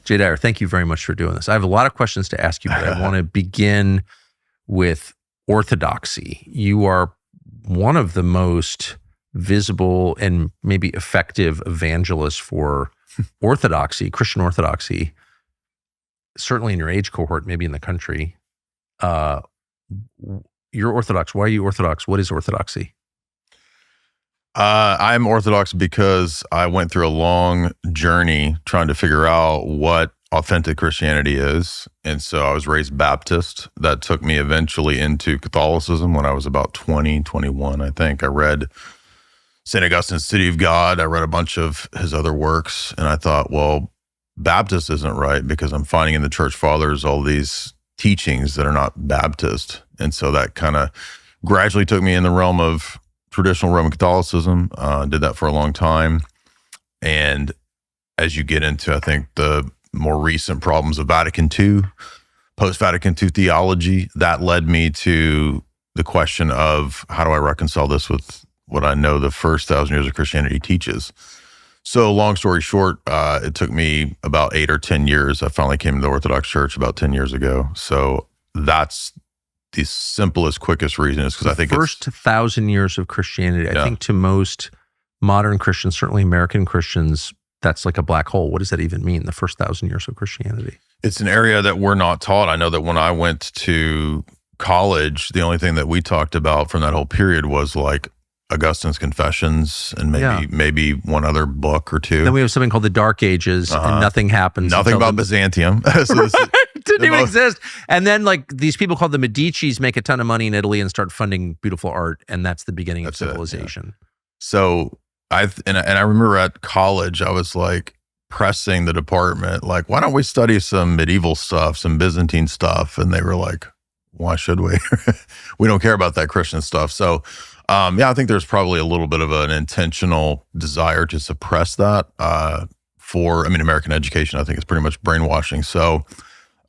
J. Dyer, thank you very much for doing this. I have a lot of questions to ask you, but I want to begin with Orthodoxy. You are one of the most visible and maybe effective evangelists for Orthodoxy, Christian Orthodoxy, certainly in your age cohort, maybe in the country. You're Orthodox. Why are you Orthodox? What is Orthodoxy? I'm Orthodox because I went through a long journey trying to figure out what authentic Christianity is. And so I was raised Baptist. That took me eventually into Catholicism when I was about 20, 21, I think. I read St. Augustine's City of God. I read a bunch of his other works. And I thought, well, Baptist isn't right because I'm finding in the church fathers all these teachings that are not Baptist. And so that kind of gradually took me in the realm of traditional Roman Catholicism. Did that for a long time. And as you get into, I think, the more recent problems of Vatican II, post-Vatican II theology, that led me to the question of how do I reconcile this with what I know the first 1,000 years of Christianity teaches. So long story short, it took me about 8 or 10 years. I finally came to the Orthodox Church about 10 years ago. So that's the simplest, quickest reason is because I think first 1,000 years of Christianity, I think to most modern Christians, certainly American Christians, that's like a black hole. What does that even mean, the first 1,000 years of Christianity? It's an area that we're not taught. I know that when I went to college, the only thing that we talked about from that whole period was like Augustine's Confessions and maybe one other book or two. Then we have something called the Dark Ages, and nothing happens. Nothing about Byzantium. Didn't even exist. And then like these people called the Medicis make a ton of money in Italy and start funding beautiful art, and that's the beginning of civilization. So I remember at college, I was like pressing the department, like, why don't we study some medieval stuff, some Byzantine stuff? And they were like, why should we? We don't care about that Christian stuff. So I think there's probably a little bit of an intentional desire to suppress that American education, I think, is pretty much brainwashing. So,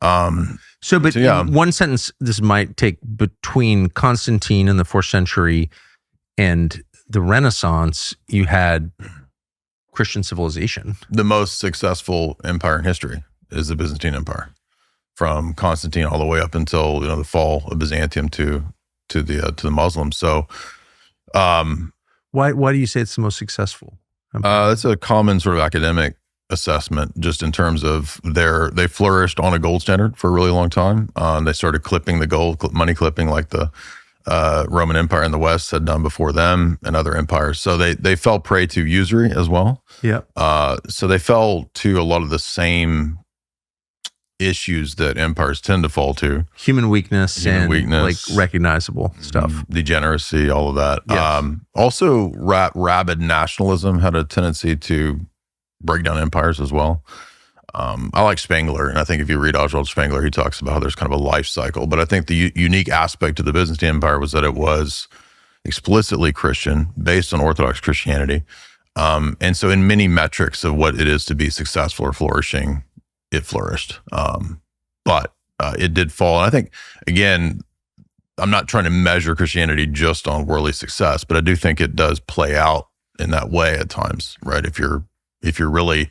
in one sentence, this might take between Constantine in the 4th century and the Renaissance, you had Christian civilization. The most successful empire in history is the Byzantine Empire, from Constantine all the way up until the fall of Byzantium to the Muslims. So, why do you say it's the most successful? It's a common sort of academic assessment, just in terms of they flourished on a gold standard for a really long time. They started clipping the gold, money clipping, like the Roman Empire in the West had done before them and other empires. So they fell prey to usury as well. Yeah. So they fell to a lot of the same issues that empires tend to fall to. Human weakness, like recognizable stuff. Degeneracy, all of that. Yes. Also, rabid nationalism had a tendency to break down empires as well. I like Spengler, and I think if you read Oswald Spengler, he talks about how there's kind of a life cycle. But I think the unique aspect of the Byzantine Empire was that it was explicitly Christian, based on Orthodox Christianity. And so in many metrics of what it is to be successful or flourishing, it flourished. But it did fall. And I think, again, I'm not trying to measure Christianity just on worldly success, but I do think it does play out in that way at times, right? If you're really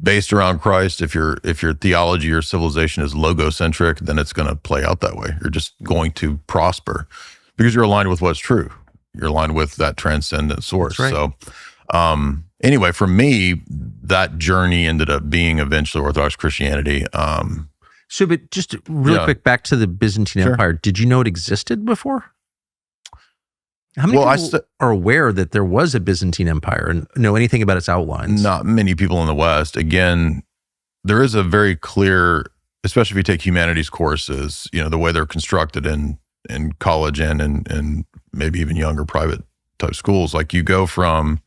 based around Christ, if your theology or civilization is logocentric, then it's going to play out that way. You're just going to prosper because you're aligned with what's true. You're aligned with that transcendent source. That's right. So, anyway, for me, that journey ended up being eventually Orthodox Christianity. But just real quick, back to the Byzantine Empire. Did you know it existed before? How many people are aware that there was a Byzantine Empire and know anything about its outlines? Not many people in the West. Again, there is a very clear, especially if you take humanities courses, the way they're constructed in college and maybe even younger private type schools. Like you go from,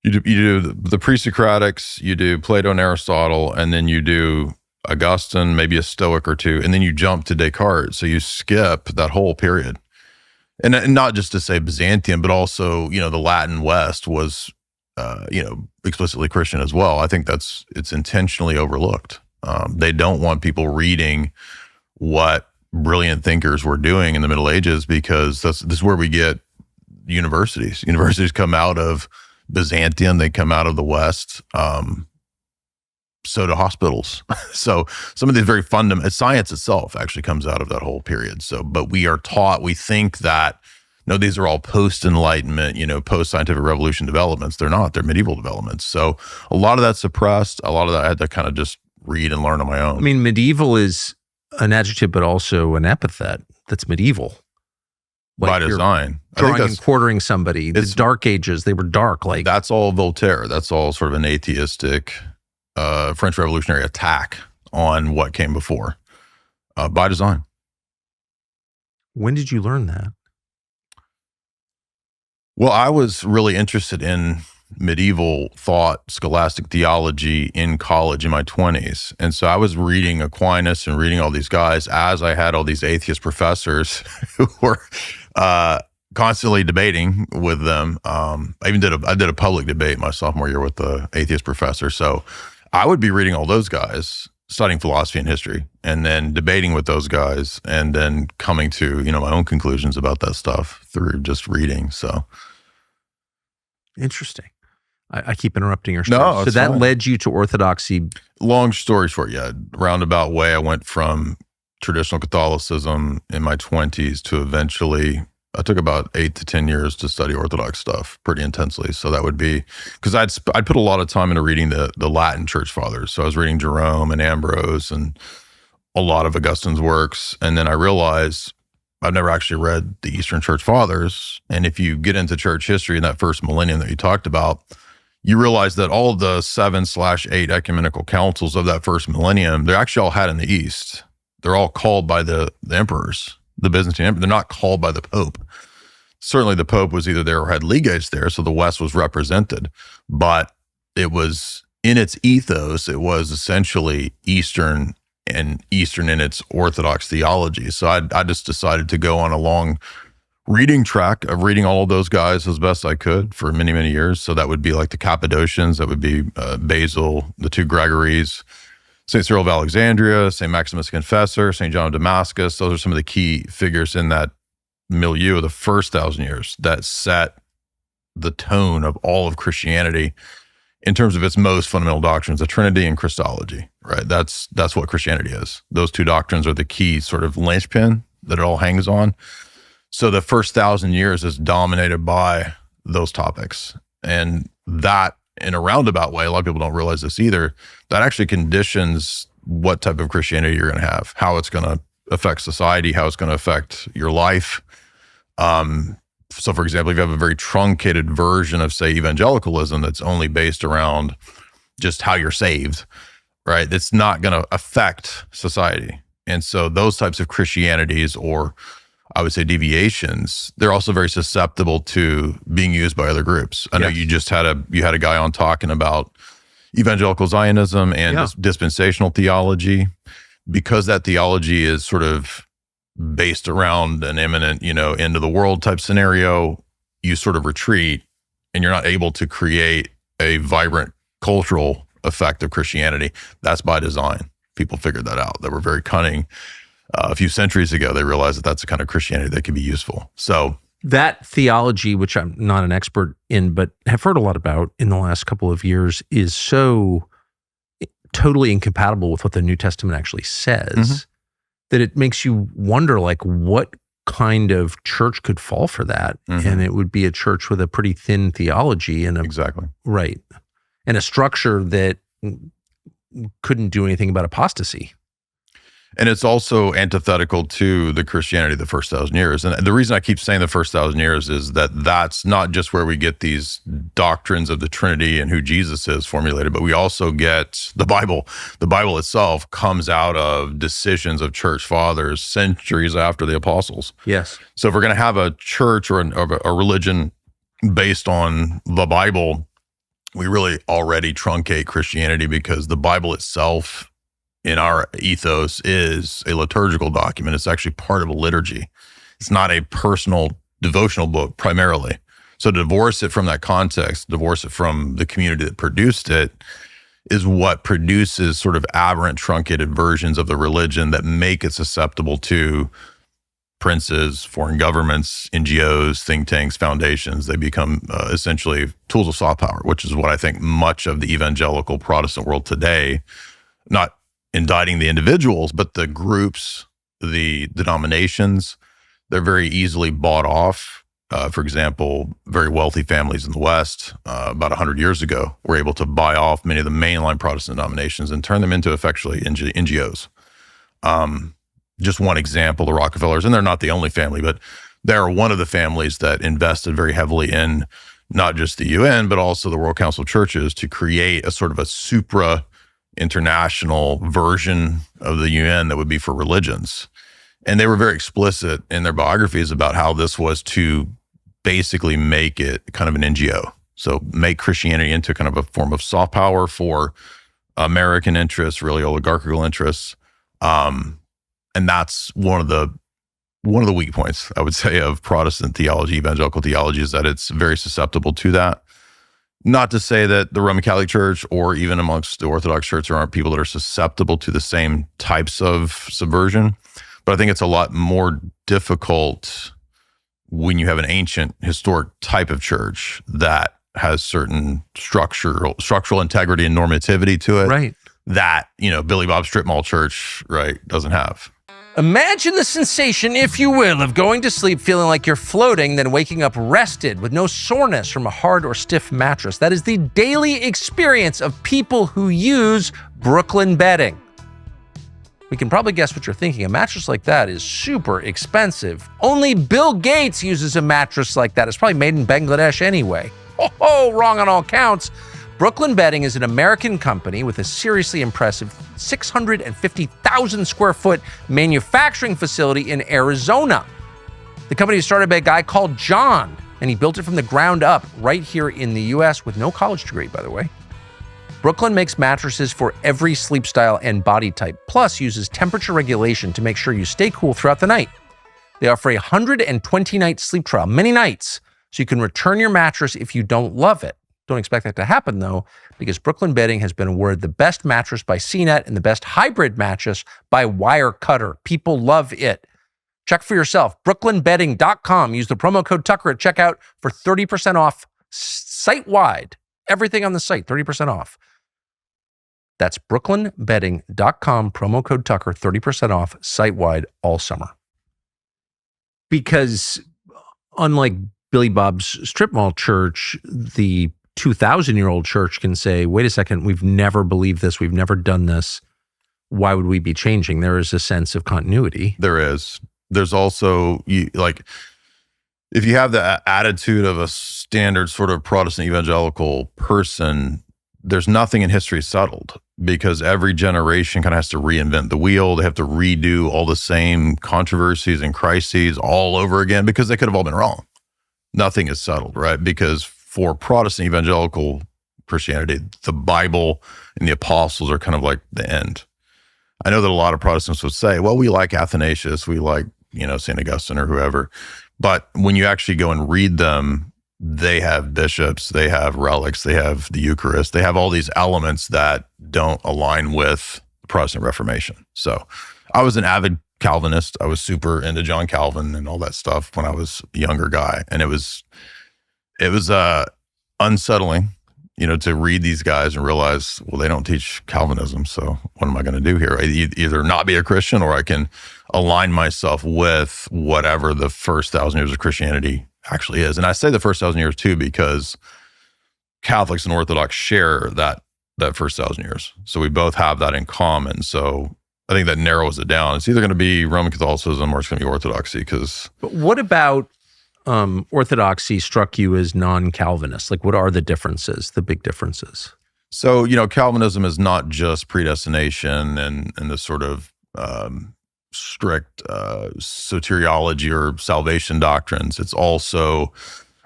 you do the pre-Socratics, you do Plato and Aristotle, and then you do Augustine, maybe a Stoic or two, and then you jump to Descartes. So you skip that whole period. And not just to say Byzantium, but also, the Latin West was, explicitly Christian as well. I think it's intentionally overlooked. They don't want people reading what brilliant thinkers were doing in the Middle Ages because this is where we get universities. Universities come out of Byzantium, they come out of the West. so do hospitals. So some of these very fundamental, science itself actually comes out of that whole period. So, but we are taught, we think that, no, these are all post-Enlightenment, post-scientific revolution developments. They're not, they're medieval developments. So a lot of that's suppressed. A lot of that I had to kind of just read and learn on my own. I mean, medieval is an adjective, but also an epithet that's medieval. By design. Drawing and quartering somebody. The Dark Ages, they were dark. Like that's all Voltaire. That's all sort of an atheistic French Revolutionary attack on what came before, by design. When did you learn that? Well, I was really interested in medieval thought, scholastic theology in college in my 20s. And so I was reading Aquinas and reading all these guys as I had all these atheist professors who were constantly debating with them. I did a public debate my sophomore year with the atheist professor. So I would be reading all those guys, studying philosophy and history, and then debating with those guys, and then coming to, my own conclusions about that stuff through just reading. So interesting. I keep interrupting your story. No, so that fine. led you to Orthodoxy. Long story short, roundabout way, I went from traditional Catholicism in my 20s to eventually, I took about 8 to 10 years to study Orthodox stuff pretty intensely. So that would be, because I'd put a lot of time into reading the Latin church fathers. So I was reading Jerome and Ambrose and a lot of Augustine's works. And then I realized I've never actually read the Eastern Church Fathers. And if you get into church history in that first millennium that you talked about, you realize that all of the 7/8 ecumenical councils of that first millennium, they're actually all had in the East. They're all called by the emperors, the Byzantine emperor. They're not called by the Pope. Certainly the Pope was either there or had legates there, so the West was represented. But it was, in its ethos, it was essentially Eastern, and Eastern in its Orthodox theology. So I just decided to go on a long reading track of reading all of those guys as best I could for many, many years. So that would be like the Cappadocians, that would be Basil, the two Gregories, St. Cyril of Alexandria, St. Maximus the Confessor, St. John of Damascus. Those are some of the key figures in that milieu of the first 1,000 years that set the tone of all of Christianity in terms of its most fundamental doctrines, the Trinity and Christology, right? That's what Christianity is. Those two doctrines are the key sort of linchpin that it all hangs on. So the first 1,000 years is dominated by those topics. And that, in a roundabout way, a lot of people don't realize this either, that actually conditions what type of Christianity you're going to have, how it's going to affect society, how it's going to affect your life. So for example, if you have a very truncated version of, say, evangelicalism that's only based around just how you're saved, right? It's not going to affect society. And so those types of Christianities, or I would say deviations, they're also very susceptible to being used by other groups. I know you just had a guy on talking about evangelical Zionism and dispensational theology, because that theology is sort of based around an imminent, end of the world type scenario. You sort of retreat, and you're not able to create a vibrant cultural effect of Christianity. That's by design. People figured that out. They were very cunning. A few centuries ago, they realized that that's the kind of Christianity that can be useful. So that theology, which I'm not an expert in, but have heard a lot about in the last couple of years, is so totally incompatible with what the New Testament actually says that it makes you wonder, like, what kind of church could fall for that? And it would be a church with a pretty thin theology and right, and a structure that couldn't do anything about apostasy. And it's also antithetical to the Christianity of the first 1,000 years. And the reason I keep saying the first 1,000 years is that that's not just where we get these doctrines of the Trinity and who Jesus is formulated, but we also get the Bible. The Bible itself comes out of decisions of church fathers centuries after the apostles. Yes. So if we're going to have a church or a religion based on the Bible, we really already truncate Christianity, because the Bible itself in our ethos is a liturgical document. It's actually part of a liturgy. It's not a personal devotional book primarily. So to divorce it from that context, divorce it from the community that produced it, is what produces sort of aberrant, truncated versions of the religion that make it susceptible to princes, foreign governments, NGOs, think tanks, foundations. They become essentially tools of soft power, which is what I think much of the evangelical Protestant world today, not indicting the individuals, but the groups, the denominations, they're very easily bought off. For example, very wealthy families in the West, about 100 years ago, were able to buy off many of the mainline Protestant denominations and turn them into effectively NGOs. Just one example, the Rockefellers, and they're not the only family, but they're one of the families that invested very heavily in not just the UN, but also the World Council of Churches to create a sort of a supra-international version of the UN that would be for religions. And they were very explicit in their biographies about how this was to basically make it kind of an NGO. So make Christianity into kind of a form of soft power for American interests, really oligarchical interests. And that's one of the weak points, I would say, of Protestant theology, evangelical theology, is that it's very susceptible to that. Not to say that the Roman Catholic Church or even amongst the Orthodox Church, there aren't people that are susceptible to the same types of subversion. But I think it's a lot more difficult when you have an ancient, historic type of church that has certain structural integrity and normativity to it. Right. That, Billy Bob Strip Mall Church, right, doesn't have. Imagine the sensation, if you will, of going to sleep feeling like you're floating, then waking up rested with no soreness from a hard or stiff mattress. That is the daily experience of people who use Brooklyn bedding. We can probably guess what you're thinking. A mattress like that is super expensive. Only Bill Gates uses a mattress like that. It's probably made in Bangladesh anyway. Oh, wrong on all counts. Brooklyn Bedding is an American company with a seriously impressive 650,000 square foot manufacturing facility in Arizona. The company was started by a guy called John, and he built it from the ground up right here in the US with no college degree, by the way. Brooklyn makes mattresses for every sleep style and body type, plus uses temperature regulation to make sure you stay cool throughout the night. They offer a 120-night sleep trial, many nights, so you can return your mattress if you don't love it. Don't expect that to happen, though, because Brooklyn Bedding has been awarded the best mattress by CNET and the best hybrid mattress by Wirecutter. People love it. Check for yourself. BrooklynBedding.com. Use the promo code Tucker at checkout for 30% off site-wide. Everything on the site, 30% off. That's BrooklynBedding.com, promo code Tucker, 30% off site-wide all summer. Because unlike Billy Bob's Strip Mall Church, the 2,000-year-old church can say, wait a second, we've never believed this, we've never done this. Why would we be changing? There is a sense of continuity. There is. There's also, if you have the attitude of a standard sort of Protestant evangelical person, there's nothing in history settled, because every generation kind of has to reinvent the wheel. They have to redo all the same controversies and crises all over again, because they could have all been wrong. Nothing is settled, right? Because for Protestant evangelical Christianity, the Bible and the apostles are kind of like the end. I know that a lot of Protestants would say, well, we like Athanasius, we like, St. Augustine or whoever. But when you actually go and read them, they have bishops, they have relics, they have the Eucharist, they have all these elements that don't align with the Protestant Reformation. So I was an avid Calvinist. I was super into John Calvin and all that stuff when I was a younger guy. And it was unsettling, to read these guys and realize, well, they don't teach Calvinism. So what am I going to do here? I either not be a Christian, or I can align myself with whatever the first 1,000 years of Christianity actually is. And I say the first 1,000 years too, because Catholics and Orthodox share that first 1,000 years. So we both have that in common. So I think that narrows it down. It's either going to be Roman Catholicism or it's going to be Orthodoxy. But what about Orthodoxy struck you as non-Calvinist? Like, what are the differences, the big differences? So, Calvinism is not just predestination and the sort of strict soteriology or salvation doctrines. It's also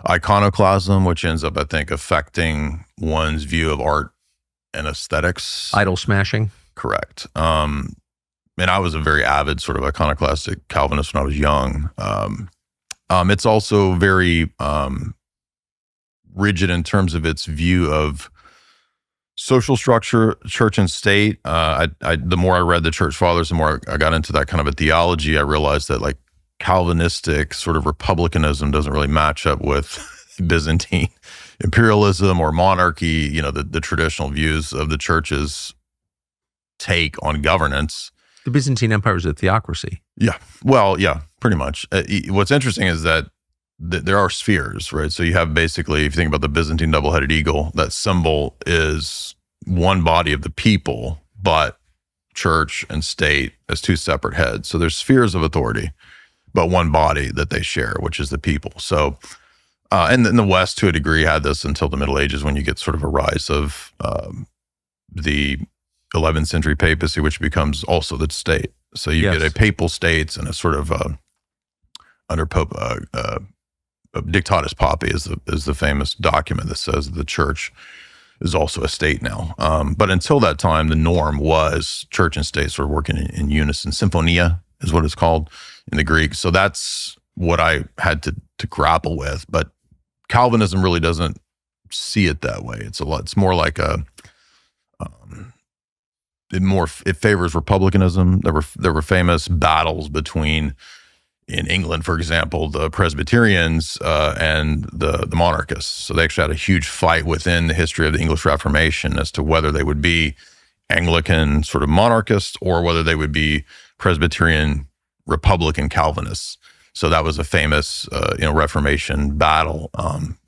iconoclasm, which ends up, I think, affecting one's view of art and aesthetics. Idol smashing. Correct. And I was a very avid sort of iconoclastic Calvinist when I was young. It's also very rigid in terms of its view of social structure, church and state. The more I read the church fathers, the more I got into that kind of a theology, I realized that, like, Calvinistic sort of republicanism doesn't really match up with Byzantine imperialism or monarchy, the traditional views of the church's take on governance. The Byzantine Empire was a theocracy. Yeah. Well, yeah, pretty much. What's interesting is that there are spheres, right? So you have basically, if you think about the Byzantine double-headed eagle, that symbol is one body of the people, but church and state as two separate heads. So there's spheres of authority, but one body that they share, which is the people. So, and in the West, to a degree, had this until the Middle Ages, when you get sort of a rise of the 11th century papacy, which becomes also the state. So you get a papal states and a sort of under Pope Dictatus Papae is the famous document that says the church is also a state now. But until that time, the norm was church and state sort of working in unison. Symphonia is what it's called in the Greek. So that's what I had to grapple with. But Calvinism really doesn't see it that way. It's more like it favors republicanism. There were famous battles between, in England, for example, the Presbyterians and the monarchists. So they actually had a huge fight within the history of the English Reformation as to whether they would be Anglican sort of monarchists or whether they would be Presbyterian Republican Calvinists. So that was a famous Reformation battle.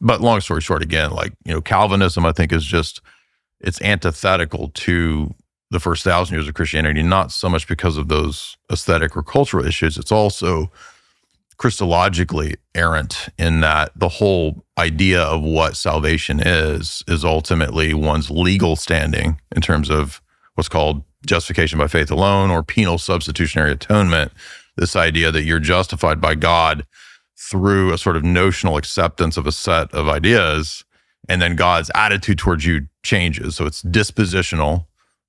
But long story short, again, Calvinism, I think, is it's antithetical to the first 1,000 years of Christianity, not so much because of those aesthetic or cultural issues. It's also Christologically errant in that the whole idea of what salvation is ultimately one's legal standing in terms of what's called justification by faith alone or penal substitutionary atonement. This idea that you're justified by God through a sort of notional acceptance of a set of ideas, and then God's attitude towards you changes. So it's dispositional,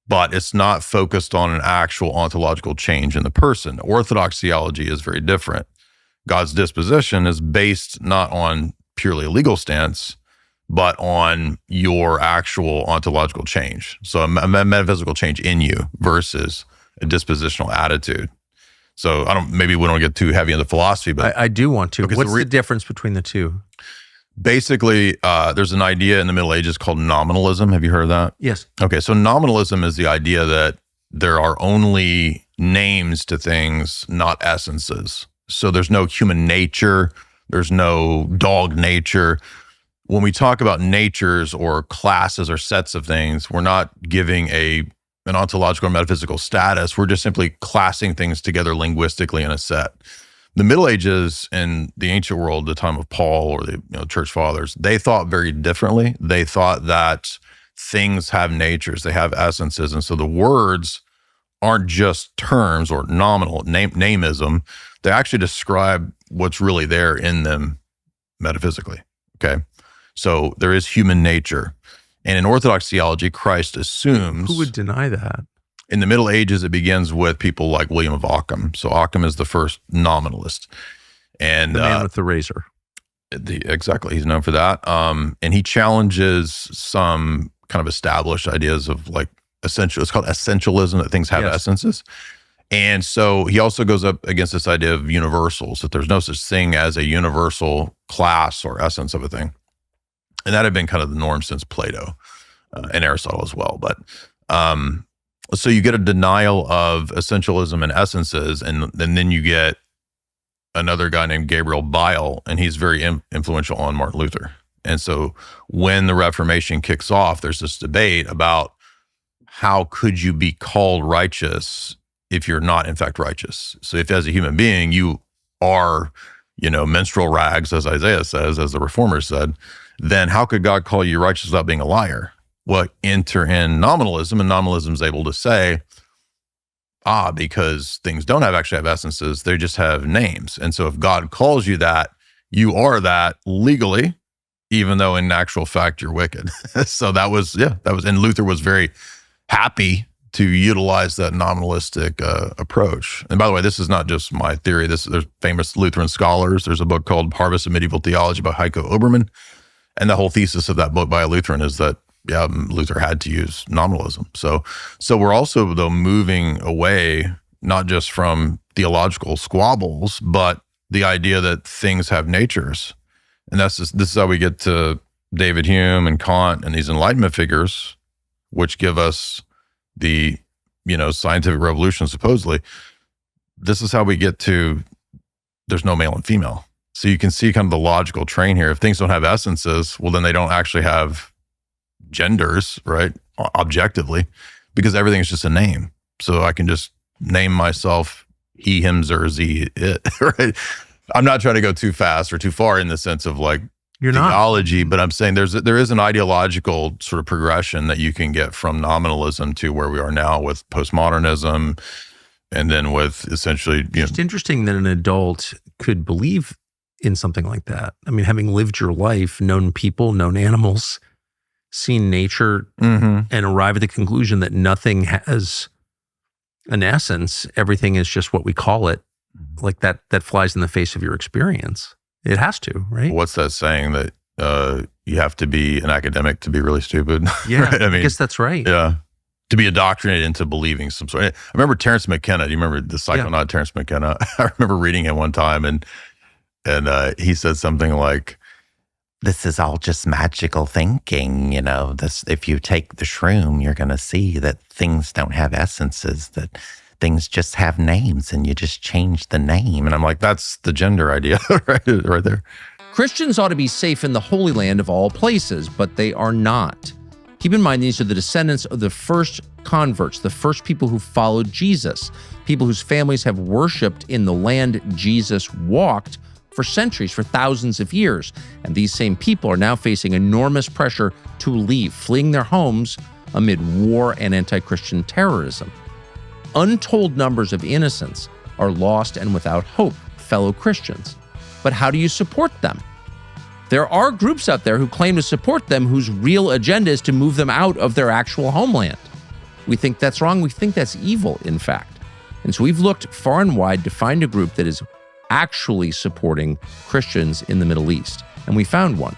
but it's not focused on an actual ontological change in the person. Orthodox theology is very different. God's disposition is based not on purely a legal stance, but on your actual ontological change. So a metaphysical change in you versus a dispositional attitude. So maybe we don't get too heavy into philosophy, but I do want to. What's the difference between the two? Basically, there's an idea in the Middle Ages called nominalism. Have you heard of that? Yes. Okay, so nominalism is the idea that there are only names to things, not essences. So there's no human nature, there's no dog nature. When we talk about natures or classes or sets of things, we're not giving an ontological or metaphysical status. We're just simply classing things together linguistically in a set. The Middle Ages in the ancient world, the time of Paul or the church fathers, they thought very differently. They thought that things have natures, they have essences. And so the words aren't just terms or nominal nameism. They actually describe what's really there in them metaphysically. Okay. So there is human nature. And in Orthodox theology, Christ assumes... Who would deny that? In the Middle Ages, it begins with people like William of Ockham. So Ockham is the first nominalist. And the man with the razor. Exactly. He's known for that. And he challenges some kind of established ideas of essential. It's called essentialism, that things have essences. And so he also goes up against this idea of universals, that there's no such thing as a universal class or essence of a thing. And that had been kind of the norm since Plato and Aristotle as well. But so you get a denial of essentialism and essences, and then you get another guy named Gabriel Biel, and he's very influential on Martin Luther. And so when the Reformation kicks off, there's this debate about how could you be called righteous if you're not in fact righteous. So if as a human being you are, menstrual rags, as Isaiah says, as the reformers said, then how could God call you righteous without being a liar? Well, enter in nominalism, and nominalism is able to say, because things don't actually have essences, they just have names. And so if God calls you that, you are that legally, even though in actual fact you're wicked. So that was, and Luther was very happy to utilize that nominalistic approach. And by the way, this is not just my theory. There's famous Lutheran scholars. There's a book called Harvest of Medieval Theology by Heiko Obermann. And the whole thesis of that book by a Lutheran is that, Luther had to use nominalism. So we're also, though, moving away, not just from theological squabbles, but the idea that things have natures. And this is how we get to David Hume and Kant and these Enlightenment figures, which give us the, scientific revolution, supposedly. This is how we get to there's no male and female. So you can see kind of the logical train here. If things don't have essences, well, then they don't actually have genders, right? Objectively, because everything is just a name. So I can just name myself he, him, zer, z, it, right? I'm not trying to go too fast or too far in the sense of like theology, but I'm saying there is an ideological sort of progression that you can get from nominalism to where we are now with postmodernism, and then with essentially, It's interesting that an adult could believe in something like that. I mean, having lived your life, known people, known animals, seen nature, and arrive at the conclusion that nothing has an essence, everything is just what we call it, like that flies in the face of your experience. It has to, right? What's that saying that you have to be an academic to be really stupid? Yeah, right? I guess that's right. Yeah. To be indoctrinated into believing some sort. I remember Terence McKenna. Do you remember the psychonaut Terence McKenna? I remember reading him one time, and he said something like, "This is all just magical thinking. This, if you take the shroom, you're going to see that things don't have essences, that things just have names, and you just change the name." And I'm like, that's the gender idea right there. Christians ought to be safe in the Holy Land of all places, but they are not. Keep in mind, these are the descendants of the first converts, the first people who followed Jesus, people whose families have worshiped in the land Jesus walked for centuries, for thousands of years. And these same people are now facing enormous pressure to leave, fleeing their homes amid war and anti-Christian terrorism. Untold numbers of innocents are lost and without hope, fellow Christians. But how do you support them? There are groups out there who claim to support them whose real agenda is to move them out of their actual homeland. We think that's wrong. We think that's evil, in fact. And so we've looked far and wide to find a group that is actually supporting Christians in the Middle East. And we found one.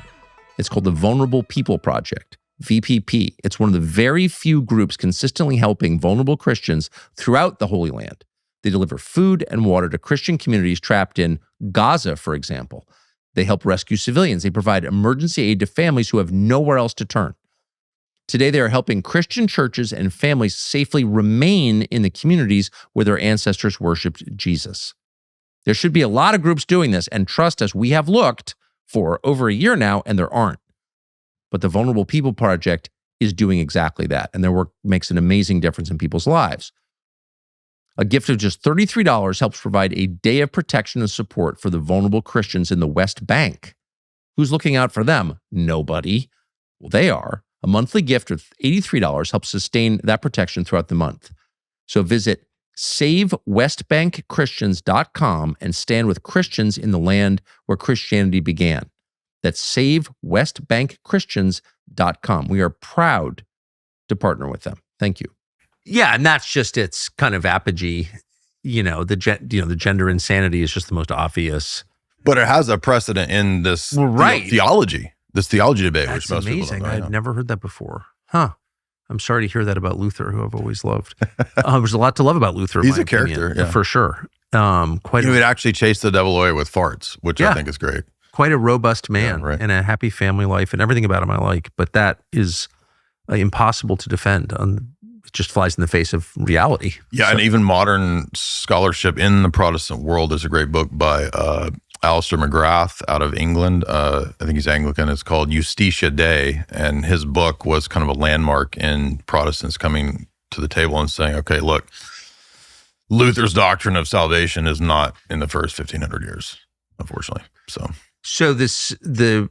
It's called the Vulnerable People Project, VPP. It's one of the very few groups consistently helping vulnerable Christians throughout the Holy Land. They deliver food and water to Christian communities trapped in Gaza, for example. They help rescue civilians. They provide emergency aid to families who have nowhere else to turn. Today, they are helping Christian churches and families safely remain in the communities where their ancestors worshiped Jesus. There should be a lot of groups doing this, and trust us, we have looked for over a year now, and there aren't. But the Vulnerable People Project is doing exactly that, and their work makes an amazing difference in people's lives. A gift of just $33 helps provide a day of protection and support for the vulnerable Christians in the West Bank. Who's looking out for them? Nobody. Well, they are. A monthly gift of $83 helps sustain that protection throughout the month. So visit SaveWestBankChristians.com and stand with Christians in the land where Christianity began. That's SaveWestBankChristians.com. We are proud to partner with them. Thank you. Yeah, and that's just its kind of apogee. The gender insanity is just the most obvious. But it has a precedent in this theology, this theology debate, That's which most amazing. people don't know. I'd never heard that before. Huh. I'm sorry to hear that about Luther, who I've always loved. There's a lot to love about Luther. He's a character, for sure. He would actually chase the devil away with farts, which I think is great. Quite a robust man and a happy family life, and everything about him I like. But that is impossible to defend. It just flies in the face of reality. Yeah, and even modern scholarship in the Protestant world. There's a great book by Alistair McGrath out of England. I think he's Anglican. It's called Justitia Dei, and his book was kind of a landmark in Protestants coming to the table and saying, okay, look, Luther's doctrine of salvation is not in the first 1,500 years, unfortunately. So the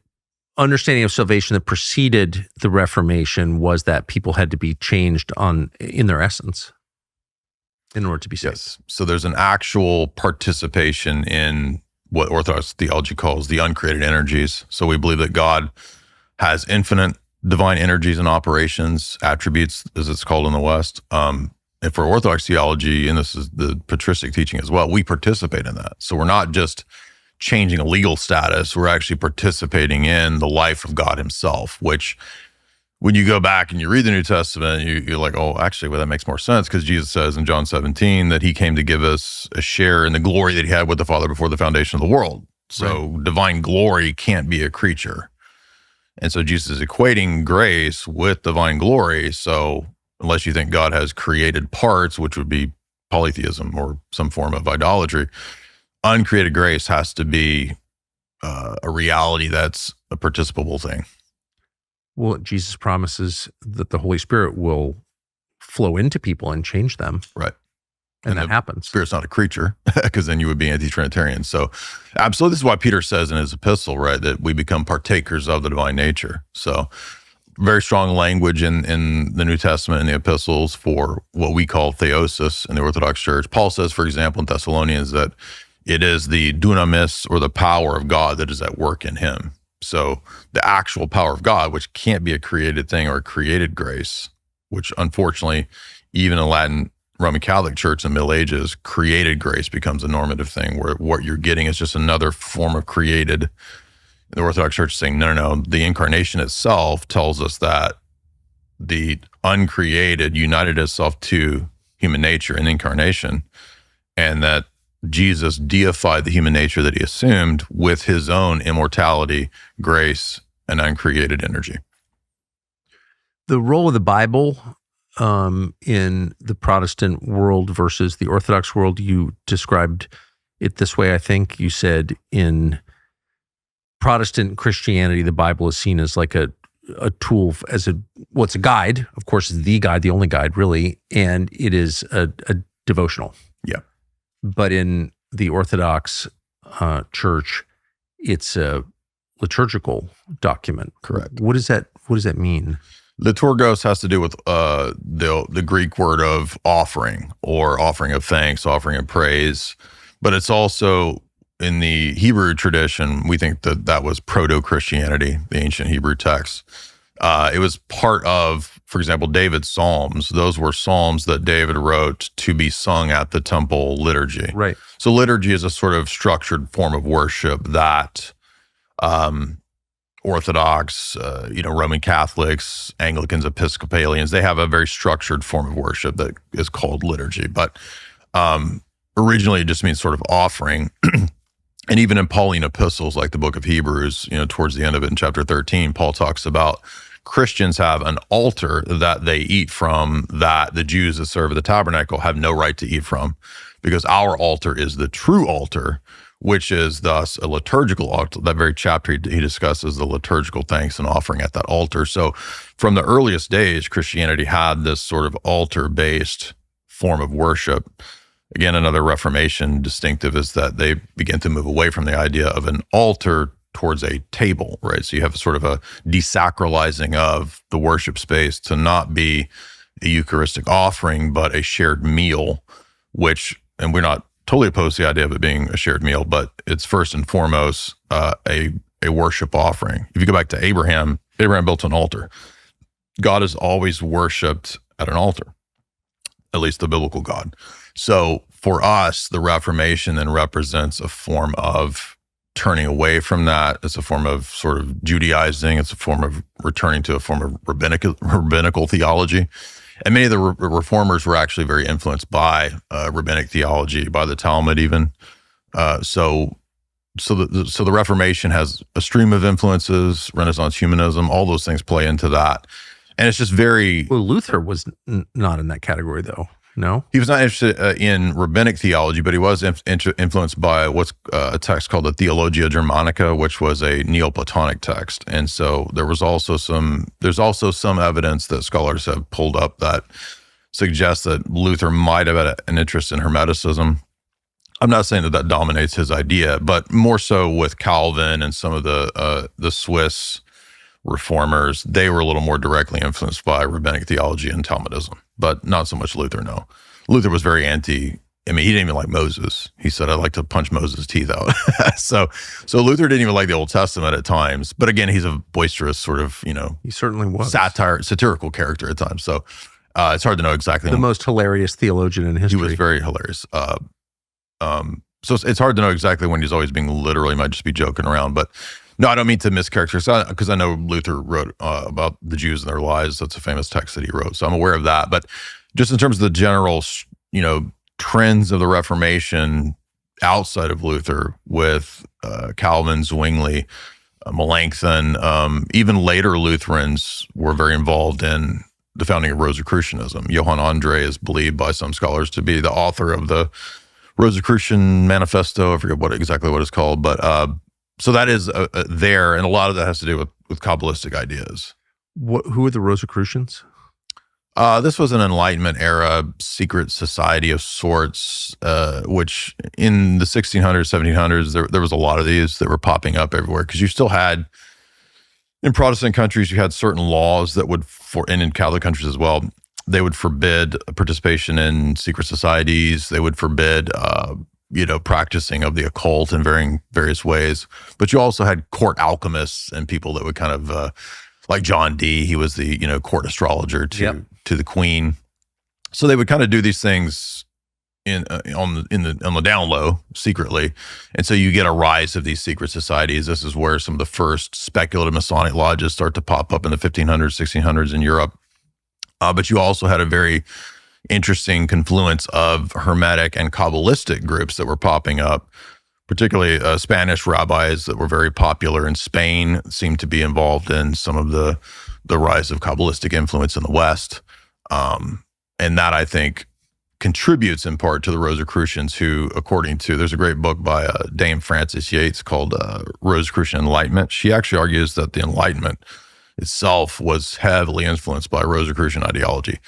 understanding of salvation that preceded the Reformation was that people had to be changed in their essence in order to be saved. Yes. So there's an actual participation in what Orthodox theology calls the uncreated energies. So we believe that God has infinite divine energies and operations, attributes, as it's called in the West. And for Orthodox theology, and this is the patristic teaching as well, we participate in that. So we're not just changing a legal status, we're actually participating in the life of God himself, which when you go back and you read the New Testament, you're like, oh, actually, well, that makes more sense, because Jesus says in John 17 that he came to give us a share in the glory that he had with the Father before the foundation of the world. So divine glory can't be a creature. And so Jesus is equating grace with divine glory. So unless you think God has created parts, which would be polytheism or some form of idolatry, uncreated grace has to be a reality that's a participable thing. Well, Jesus promises that the Holy Spirit will flow into people and change them. Right. And that happens. Spirit's not a creature, because then you would be anti-Trinitarian. So absolutely, this is why Peter says in his epistle, right, that we become partakers of the divine nature. So very strong language in the New Testament and the epistles for what we call theosis in the Orthodox Church. Paul says, for example, in Thessalonians, that it is the dunamis, or the power of God, that is at work in him. So the actual power of God, which can't be a created thing or a created grace, which unfortunately, even in Latin Roman Catholic Church in the Middle Ages, created grace becomes a normative thing, where what you're getting is just another form of created. The Orthodox Church is saying, no, the incarnation itself tells us that the uncreated united itself to human nature in the incarnation, and that Jesus deified the human nature that he assumed with his own immortality, grace, and uncreated energy. The role of the Bible in the Protestant world versus the Orthodox world, you described it this way, I think. You said in Protestant Christianity, the Bible is seen as like a tool, it's a guide, of course, it's the guide, the only guide, really, and it is a devotional. Yeah. But in the Orthodox Church, it's a liturgical document. Correct. What does that mean? Liturgos has to do with the Greek word of offering, or offering of thanks, offering of praise. But it's also in the Hebrew tradition, we think that was proto-Christianity, the ancient Hebrew text. It was part of, for example, David's Psalms. Those were Psalms that David wrote to be sung at the temple liturgy. Right. So liturgy is a sort of structured form of worship that Orthodox, Roman Catholics, Anglicans, Episcopalians, they have a very structured form of worship that is called liturgy. But originally it just means sort of offering. And even in Pauline epistles, like the book of Hebrews, towards the end of it in chapter 13, Paul talks about Christians have an altar that they eat from, that the Jews that serve at the tabernacle have no right to eat from, because our altar is the true altar, which is thus a liturgical altar. That very chapter he discusses the liturgical thanks and offering at that altar. So from the earliest days, Christianity had this sort of altar-based form of worship. Again, another Reformation distinctive is that they begin to move away from the idea of an altar towards a table, right? So you have sort of a desacralizing of the worship space to not be a Eucharistic offering, but a shared meal, and we're not totally opposed to the idea of it being a shared meal, but it's first and foremost a worship offering. If you go back to Abraham built an altar. God is always worshipped at an altar, at least the biblical God. So for us, the Reformation then represents a form of turning away from that. It's a form of sort of Judaizing. It's a form of returning to a form of rabbinical theology. And many of the reformers were actually very influenced by rabbinic theology, by the Talmud even. So the Reformation has a stream of influences, Renaissance humanism, all those things play into that. And it's just very... Well, Luther was not in that category, though. No? He was not interested in rabbinic theology, but he was influenced by what's a text called the Theologia Germanica, which was a Neoplatonic text. And so there's also some evidence that scholars have pulled up that suggests that Luther might have had an interest in Hermeticism. I'm not saying that dominates his idea, but more so with Calvin and some of the Swiss reformers, they were a little more directly influenced by rabbinic theology and Talmudism, but not so much Luther, no. Luther was very he didn't even like Moses. He said, I'd like to punch Moses' teeth out. So Luther didn't even like the Old Testament at times, but again, he's a boisterous sort of, he certainly was. Satirical character at times. So it's hard to know exactly. The most hilarious theologian in history. He was very hilarious. So it's hard to know exactly when he's always being literal. He might just be joking around, but No, I don't mean to mischaracterize, because I know Luther wrote about the Jews and their lies. That's a famous text that he wrote, so I'm aware of that. But just in terms of the general, trends of the Reformation outside of Luther, with Calvin, Zwingli, Melanchthon, even later Lutherans were very involved in the founding of Rosicrucianism. Johann Andre is believed by some scholars to be the author of the Rosicrucian Manifesto. I forget exactly what it's called, but so that is there, and a lot of that has to do with Kabbalistic ideas. Who are the Rosicrucians? This was an Enlightenment era secret society of sorts, which in the 1600s, 1700s, there was a lot of these that were popping up everywhere, because you still had, in Protestant countries, you had certain laws that would, and in Catholic countries as well, they would forbid participation in secret societies. They would forbid, practicing of the occult in various ways. But you also had court alchemists and people that would kind of, like John Dee, he was the court astrologer to the Queen. So they would kind of do these things on the down low, secretly, and so you get a rise of these secret societies. This is where some of the first speculative Masonic lodges start to pop up in the 1500s, 1600s in Europe. But you also had a very interesting confluence of Hermetic and Kabbalistic groups that were popping up, particularly Spanish rabbis that were very popular in Spain seemed to be involved in some of the rise of Kabbalistic influence in the West. And that, I think, contributes in part to the Rosicrucians, who, according to, there's a great book by Dame Frances Yates called Rosicrucian Enlightenment. She actually argues that the Enlightenment itself was heavily influenced by Rosicrucian ideology.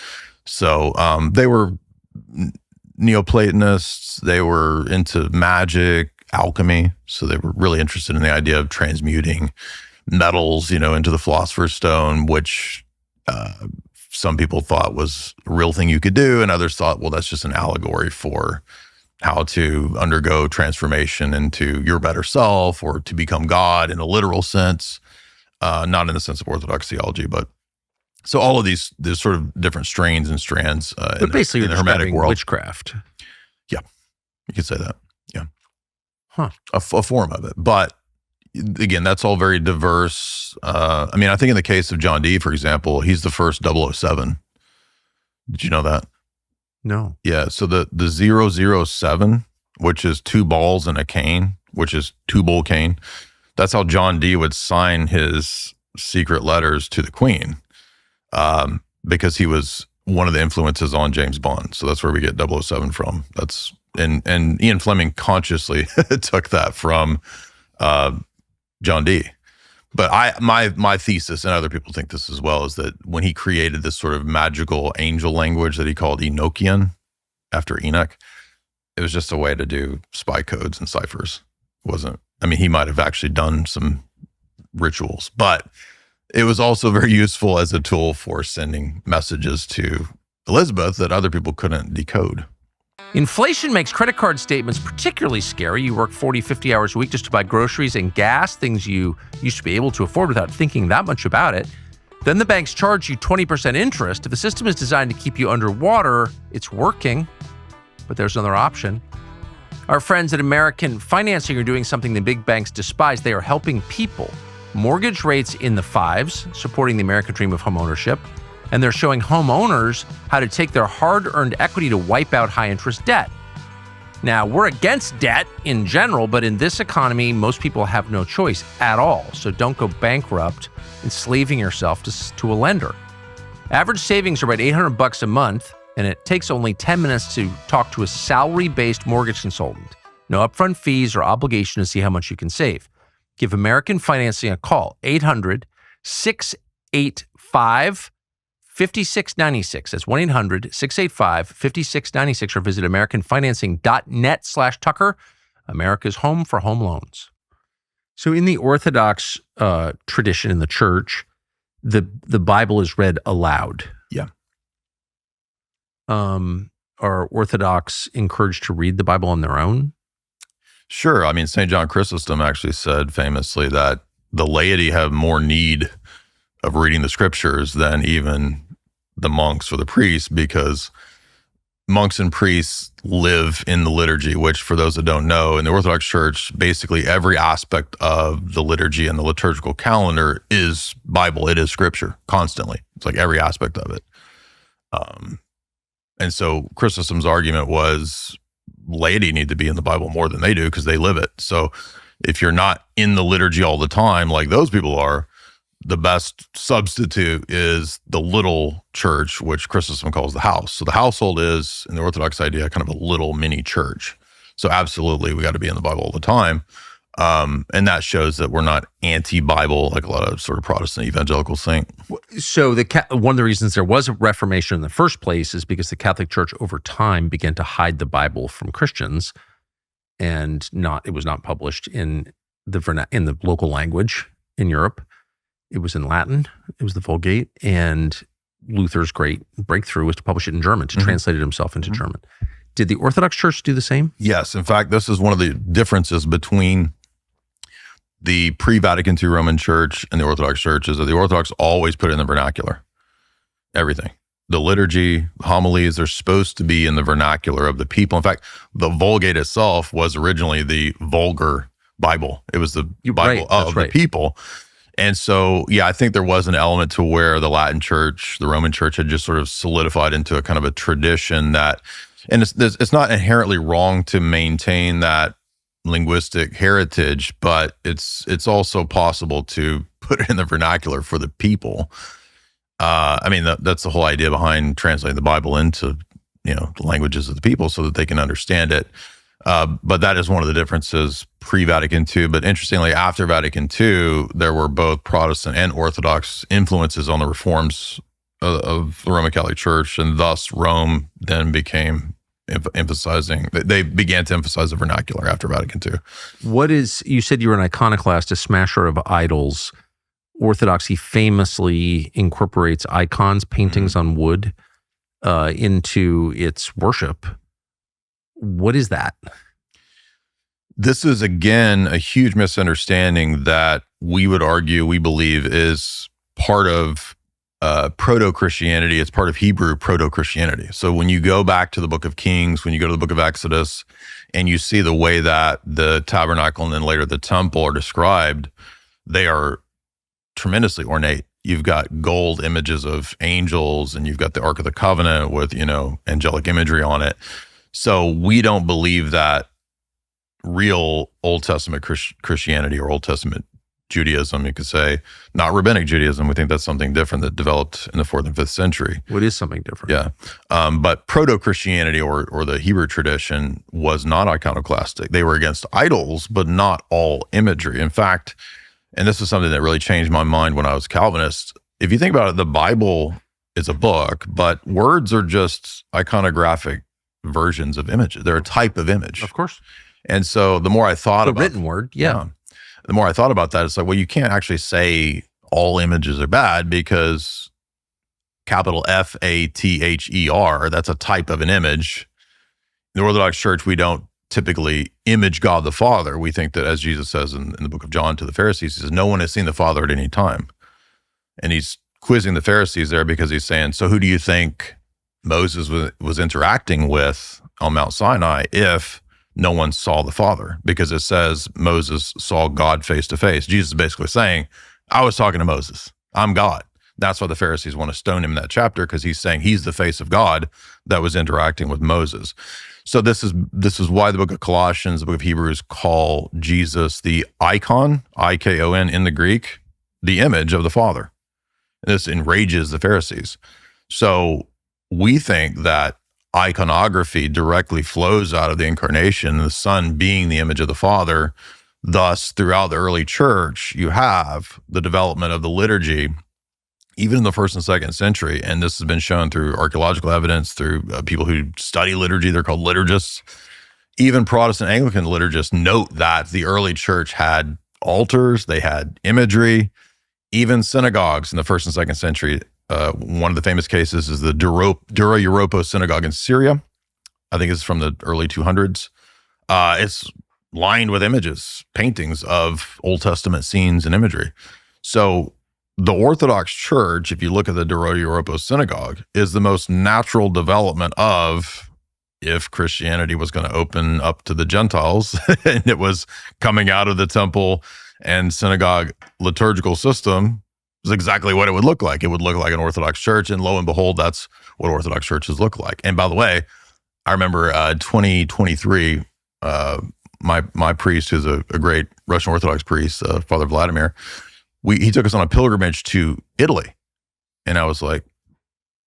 So they were Neoplatonists, they were into magic, alchemy, so they were really interested in the idea of transmuting metals, into the Philosopher's Stone, which some people thought was a real thing you could do, and others thought, well, that's just an allegory for how to undergo transformation into your better self or to become God in a literal sense, not in the sense of Orthodox theology, but so all of these, there's sort of different strains and strands but basically in the Hermetic world. Witchcraft. Yeah, you could say that. Yeah. Huh. A form of it. But again, that's all very diverse. I think in the case of John Dee, for example, he's the first 007. Did you know that? No. Yeah. So the 007, which is two balls and a cane, which is two-bull cane, that's how John Dee would sign his secret letters to the Queen, because he was one of the influences on James Bond. So that's where we get 007 from. That's and Ian Fleming consciously took that from John Dee. But my thesis, and other people think this as well, is that when he created this sort of magical angel language that he called Enochian after Enoch, it was just a way to do spy codes and ciphers. It wasn't. He might have actually done some rituals, but it was also very useful as a tool for sending messages to Elizabeth that other people couldn't decode. Inflation makes credit card statements particularly scary. You work 40, 50 hours a week just to buy groceries and gas, things you used to be able to afford without thinking that much about it. Then the banks charge you 20% interest. If the system is designed to keep you underwater, it's working, but there's another option. Our friends at American Financing are doing something the big banks despise. They are helping people. Mortgage rates in the 5s, supporting the American dream of home ownership. And they're showing homeowners how to take their hard-earned equity to wipe out high-interest debt. Now, we're against debt in general, but in this economy, most people have no choice at all. So don't go bankrupt, enslaving yourself to a lender. Average savings are about $800 a month, and it takes only 10 minutes to talk to a salary-based mortgage consultant. No upfront fees or obligation to see how much you can save. Give American Financing a call, 800-685-5696. That's 1-800-685-5696, or visit americanfinancing.net/Tucker, America's home for home loans. So in the Orthodox tradition in the church, the Bible is read aloud. Yeah. Are Orthodox encouraged to read the Bible on their own? Sure. St. John Chrysostom actually said famously that the laity have more need of reading the scriptures than even the monks or the priests, because monks and priests live in the liturgy, which for those that don't know, in the Orthodox Church, basically every aspect of the liturgy and the liturgical calendar is Bible. It is scripture constantly. It's like every aspect of it. And so Chrysostom's argument was laity need to be in the Bible more than they do because they live it. So if you're not in the liturgy all the time, like those people are, the best substitute is the little church, which Chrysostom calls the house. So the household is, in the Orthodox idea, kind of a little mini church. So absolutely, we got to be in the Bible all the time. And that shows that we're not anti-Bible, like a lot of sort of Protestant evangelicals think. So one of the reasons there was a Reformation in the first place is because the Catholic Church over time began to hide the Bible from Christians, and it was not published in the local language in Europe. It was in Latin. It was the Vulgate, and Luther's great breakthrough was to publish it in German, to translate it himself into German. Did the Orthodox Church do the same? Yes. In fact, this is one of the differences between the pre-Vatican II Roman Church and the Orthodox Church, is that the Orthodox always put it in the vernacular. Everything. The liturgy, the homilies, they're supposed to be in the vernacular of the people. In fact, the Vulgate itself was originally the vulgar Bible. It was the Bible of the people. And so, yeah, I think there was an element to where the Latin Church, the Roman Church, had just sort of solidified into a kind of a tradition that, and it's not inherently wrong to maintain that linguistic heritage, but it's also possible to put it in the vernacular for the people. I mean, that's the whole idea behind translating the Bible into, the languages of the people so that they can understand it. But that is one of the differences pre-Vatican II. But interestingly, after Vatican II, there were both Protestant and Orthodox influences on the reforms of the Roman Catholic Church, and thus Rome then began to emphasize the vernacular after Vatican II. You said you were an iconoclast, a smasher of idols. Orthodoxy famously incorporates icons, paintings on wood, into its worship. What is that? This is, again, a huge misunderstanding that we would argue, we believe, is part of proto-Christianity. It's part of Hebrew proto-Christianity. So when you go back to the book of Kings, when you go to the book of Exodus, and you see the way that the tabernacle and then later the temple are described, they are tremendously ornate. You've got gold images of angels, and you've got the Ark of the Covenant with, angelic imagery on it. So we don't believe that real Old Testament Christianity or Old Testament Judaism, you could say, not rabbinic Judaism. We think that's something different that developed in the 4th and 5th century. What is something different? Yeah. But proto-Christianity or the Hebrew tradition was not iconoclastic. They were against idols, but not all imagery. In fact, and this is something that really changed my mind when I was Calvinist, if you think about it, the Bible is a book, but words are just iconographic versions of images. They're a type of image. Of course. And so the more I thought about written word, the more I thought about that, it's like, well, you can't actually say all images are bad because capital F-A-T-H-E-R, that's a type of an image. In the Orthodox Church, we don't typically image God the Father. We think that, as Jesus says in the book of John to the Pharisees, he says, no one has seen the Father at any time. And he's quizzing the Pharisees there because he's saying, so who do you think Moses was interacting with on Mount Sinai if no one saw the Father? Because it says Moses saw God face to face. Jesus is basically saying, I was talking to Moses. I'm God. That's why the Pharisees want to stone him in that chapter, because he's saying he's the face of God that was interacting with Moses. So this is why the book of Colossians, the book of Hebrews, call Jesus the icon, I-K-O-N in the Greek, the image of the Father. And this enrages the Pharisees. So we think that iconography directly flows out of the incarnation, the Son being the image of the Father. Thus, throughout the early church, you have the development of the liturgy, even in the 1st and 2nd century. And this has been shown through archaeological evidence, through people who study liturgy. They're called liturgists. Even Protestant Anglican liturgists note that the early church had altars, they had imagery, even synagogues in the 1st and 2nd century. One of the famous cases is the Dura Europos synagogue in Syria. I think it's from the early 200s. It's lined with images, paintings of Old Testament scenes and imagery. So the Orthodox Church, if you look at the Dura Europos synagogue, is the most natural development of if Christianity was going to open up to the Gentiles and it was coming out of the temple and synagogue liturgical system, is exactly what it would look like. It would look like an Orthodox church, and lo and behold, that's what Orthodox churches look like. And by the way, I remember 2023, my priest, who's a great Russian Orthodox priest, Father Vladimir, he took us on a pilgrimage to Italy. And I was like,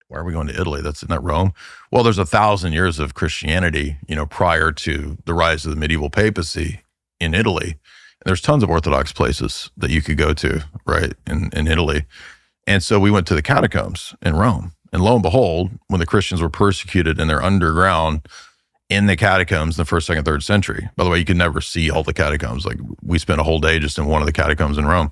why are we going to Italy? Isn't that Rome? Well, there's 1,000 years of Christianity, prior to the rise of the medieval papacy in Italy. And there's tons of Orthodox places that you could go to, right, in Italy. And so we went to the catacombs in Rome. And lo and behold, when the Christians were persecuted and they're underground in the catacombs in the 1st, 2nd, 3rd century. By the way, you can never see all the catacombs. Like, we spent a whole day just in one of the catacombs in Rome.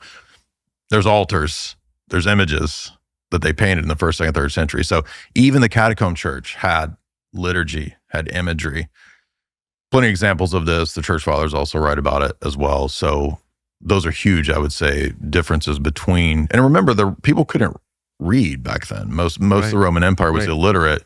There's altars, there's images that they painted in the 1st, 2nd, 3rd century. So even the catacomb church had liturgy, had imagery. Plenty of examples of this. The church fathers also write about it as well. So those are huge, I would say, differences between, and remember, the people couldn't read back then. Most of the Roman Empire was illiterate.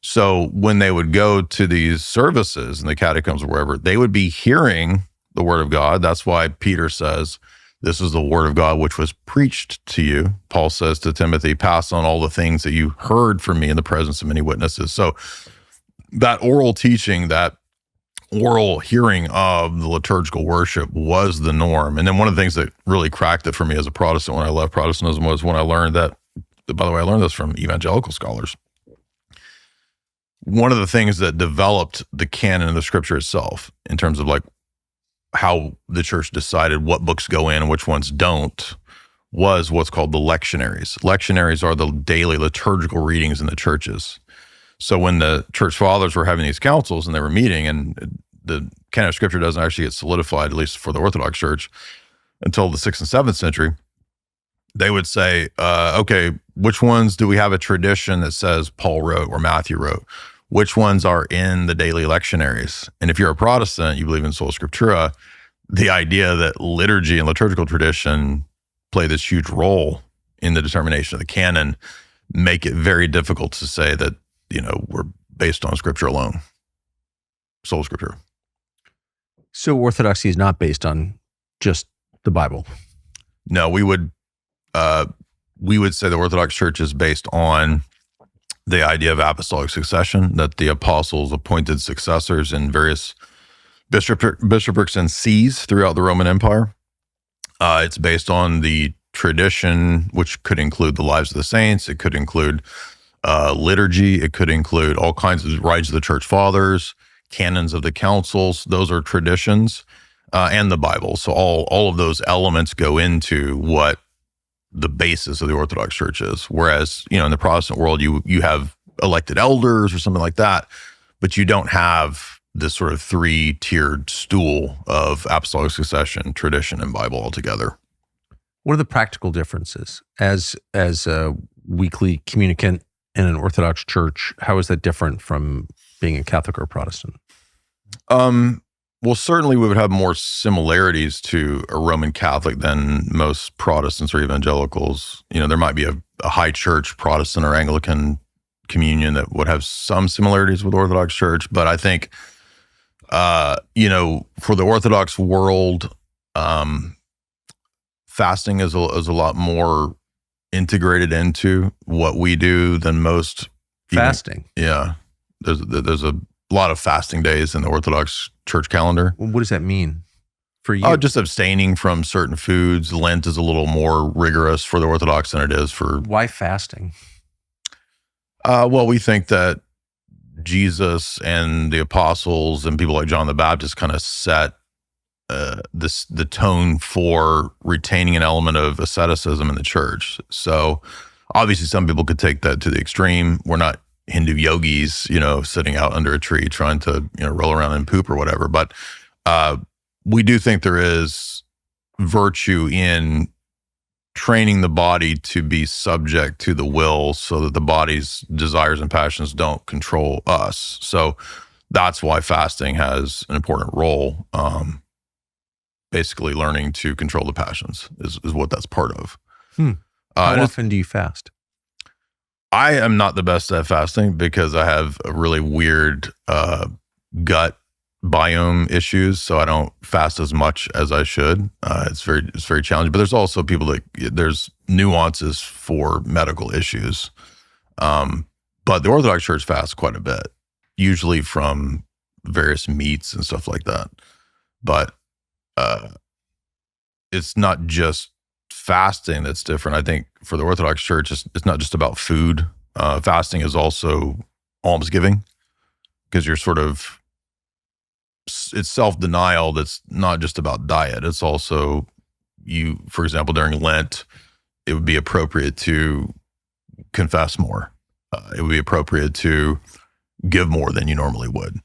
So when they would go to these services in the catacombs or wherever, they would be hearing the word of God. That's why Peter says, this is the word of God which was preached to you. Paul says to Timothy, pass on all the things that you heard from me in the presence of many witnesses. So that oral teaching, that oral hearing of the liturgical worship was the norm. And then one of the things that really cracked it for me as a Protestant when I left Protestantism was when I learned that, by the way, I learned this from evangelical scholars. One of the things that developed the canon of the scripture itself in terms of like how the church decided what books go in and which ones don't was what's called the lectionaries. Lectionaries are the daily liturgical readings in the churches. So when the church fathers were having these councils and they were meeting, and the canon of scripture doesn't actually get solidified, at least for the Orthodox Church, until the 6th and 7th century, they would say, okay, which ones do we have a tradition that says Paul wrote or Matthew wrote? Which ones are in the daily lectionaries? And if you're a Protestant, you believe in sola scriptura, the idea that liturgy and liturgical tradition play this huge role in the determination of the canon make it very difficult to say that, we're based on scripture alone, sola scriptura. So Orthodoxy is not based on just the Bible. No, we would say the Orthodox Church is based on the idea of apostolic succession, that the apostles appointed successors in various bishoprics and sees throughout the Roman Empire. It's based on the tradition, which could include the lives of the saints. It could include liturgy. It could include all kinds of rites of the church fathers, canons of the councils. Those are traditions, and the Bible. So all of those elements go into what the basis of the Orthodox Church is. Whereas, in the Protestant world, you have elected elders or something like that, but you don't have this sort of 3-tiered stool of apostolic succession, tradition, and Bible altogether. What are the practical differences as a weekly communicant in an Orthodox church? How is that different from being a Catholic or a Protestant? Well, certainly we would have more similarities to a Roman Catholic than most Protestants or evangelicals. There might be a high church Protestant or Anglican communion that would have some similarities with Orthodox Church. But I think, for the Orthodox world, fasting is a lot more integrated into what we do than most. Fasting? Yeah. There's a lot of fasting days in the Orthodox Church calendar. What does that mean for you? Just abstaining from certain foods. Lent is a little more rigorous for the Orthodox than it is for... Why fasting? Well, we think that Jesus and the apostles and people like John the Baptist kind of set the tone for retaining an element of asceticism in the church. So obviously some people could take that to the extreme. We're not Hindu yogis, sitting out under a tree trying to, roll around in poop or whatever. But we do think there is virtue in training the body to be subject to the will so that the body's desires and passions don't control us. So that's why fasting has an important role. Basically learning to control the passions is what that's part of. How often do you fast? I am not the best at fasting because I have a really weird gut biome issues, so I don't fast as much as I should. It's very challenging. But there's also people that there's nuances for medical issues. But the Orthodox Church fasts quite a bit, usually from various meats and stuff like that. But it's not just fasting that's different. I think for the Orthodox Church, it's not just about food. Fasting is also almsgiving, because you're it's self-denial that's not just about diet. It's also, for example, during Lent, it would be appropriate to confess more. It would be appropriate to give more than you normally would.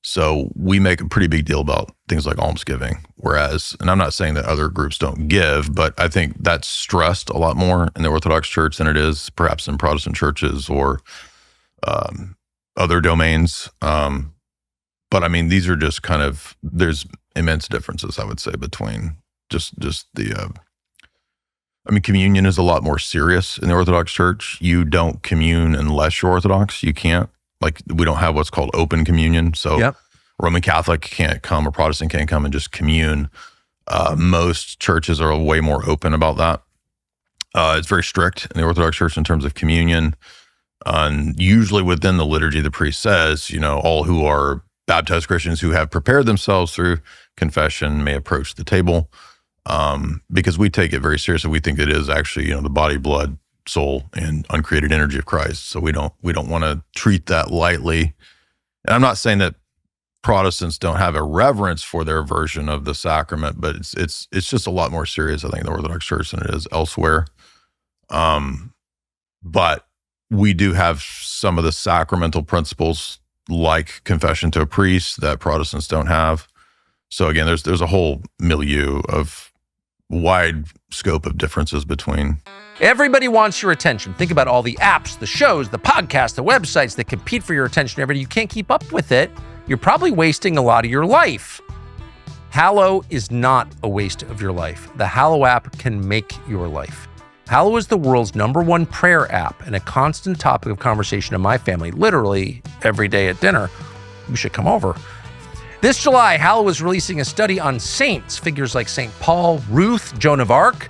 So we make a pretty big deal about things like almsgiving. Whereas, and I'm not saying that other groups don't give, but I think that's stressed a lot more in the Orthodox Church than it is perhaps in Protestant churches or other domains. But I mean, these are just there's immense differences, I would say, between just the, communion is a lot more serious in the Orthodox Church. You don't commune unless you're Orthodox. You can't. We don't have what's called open communion. So Yep. Roman Catholic can't come, or Protestant can't come and just commune. Most churches are way more open about that. It's very strict in the Orthodox Church in terms of communion. And usually within the liturgy, the priest says, all who are baptized Christians who have prepared themselves through confession may approach the table, because we take it very seriously. We think it is actually, the body, blood, soul, and uncreated energy of Christ. So we don't want to treat that lightly. And I'm not saying that Protestants don't have a reverence for their version of the sacrament, but it's just a lot more serious, I think, in the Orthodox Church than it is elsewhere. But we do have some of the sacramental principles, like confession to a priest, that Protestants don't have. So again, there's a whole milieu of wide scope of differences between. Everybody wants your attention. Think about all the apps, the shows, the podcasts, the websites that compete for your attention every day. You can't keep up with it. You're probably wasting a lot of your life. Hallow is not a waste of your life. The Hallow app can make your life. Hallow is the world's #1 prayer app and a constant topic of conversation in my family, literally every day at dinner. You should come over. This July, Hallow is releasing a study on saints, figures like St. Paul, Ruth, Joan of Arc,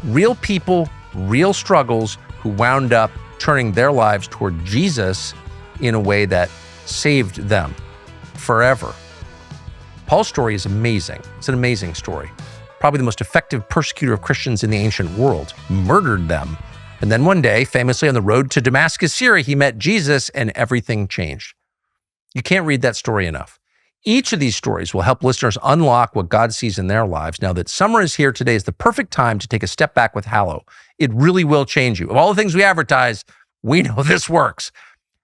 real people, real struggles who wound up turning their lives toward Jesus in a way that saved them forever. Paul's story is amazing. It's an amazing story. Probably the most effective persecutor of Christians in the ancient world, murdered them. And then one day, famously on the road to Damascus, Syria, he met Jesus and everything changed. You can't read that story enough. Each of these stories will help listeners unlock what God sees in their lives. Now that summer is here, today is the perfect time to take a step back with Hallow. It really will change you. Of all the things we advertise, we know this works.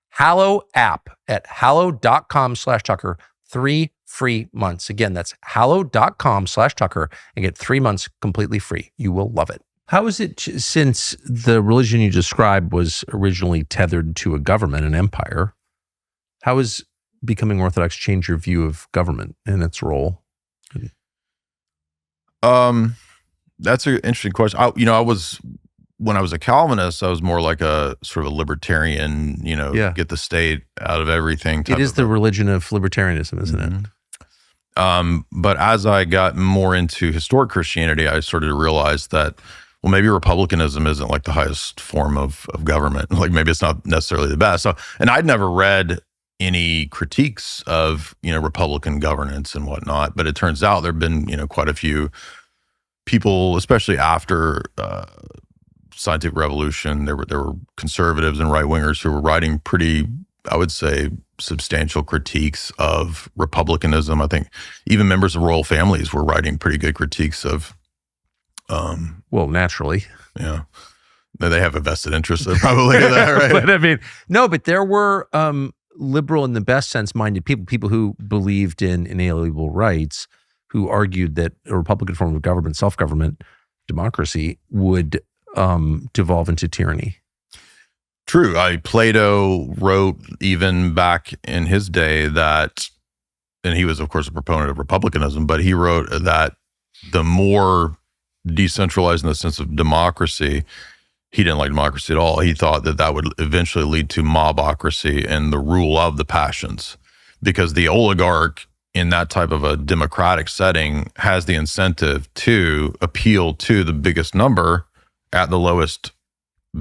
Hallow app at hallow.com/Tucker, 3 free months. Again, that's hallow.com/Tucker and get 3 months completely free. You will love it. How is it, since the religion you described was originally tethered to a government, an empire, how has becoming Orthodox changed your view of government and its role? That's an interesting question. When I was a Calvinist, I was more like a sort of a libertarian, get the state out of everything. It is the religion of libertarianism, isn't it? But as I got more into historic Christianity, I started to realize that, well, maybe republicanism isn't like the highest form of government. Like maybe it's not necessarily the best. So, and I'd never read any critiques of, Republican governance and whatnot, but it turns out there've been, quite a few people, especially after scientific revolution, there were conservatives and right-wingers who were writing pretty, I would say, substantial critiques of republicanism. I think even members of royal families were writing pretty good critiques of. Well, naturally. Yeah. They have a vested interest in probably that, right? But there were liberal in the best sense minded people who believed in inalienable rights, who argued that a Republican form of government, self-government, democracy would devolve into tyranny. True. Plato wrote even back in his day that, and he was of course a proponent of republicanism, but he wrote that the more decentralized in the sense of democracy, he didn't like democracy at all. He thought that that would eventually lead to mobocracy and the rule of the passions, because the oligarch in that type of a democratic setting has the incentive to appeal to the biggest number at the lowest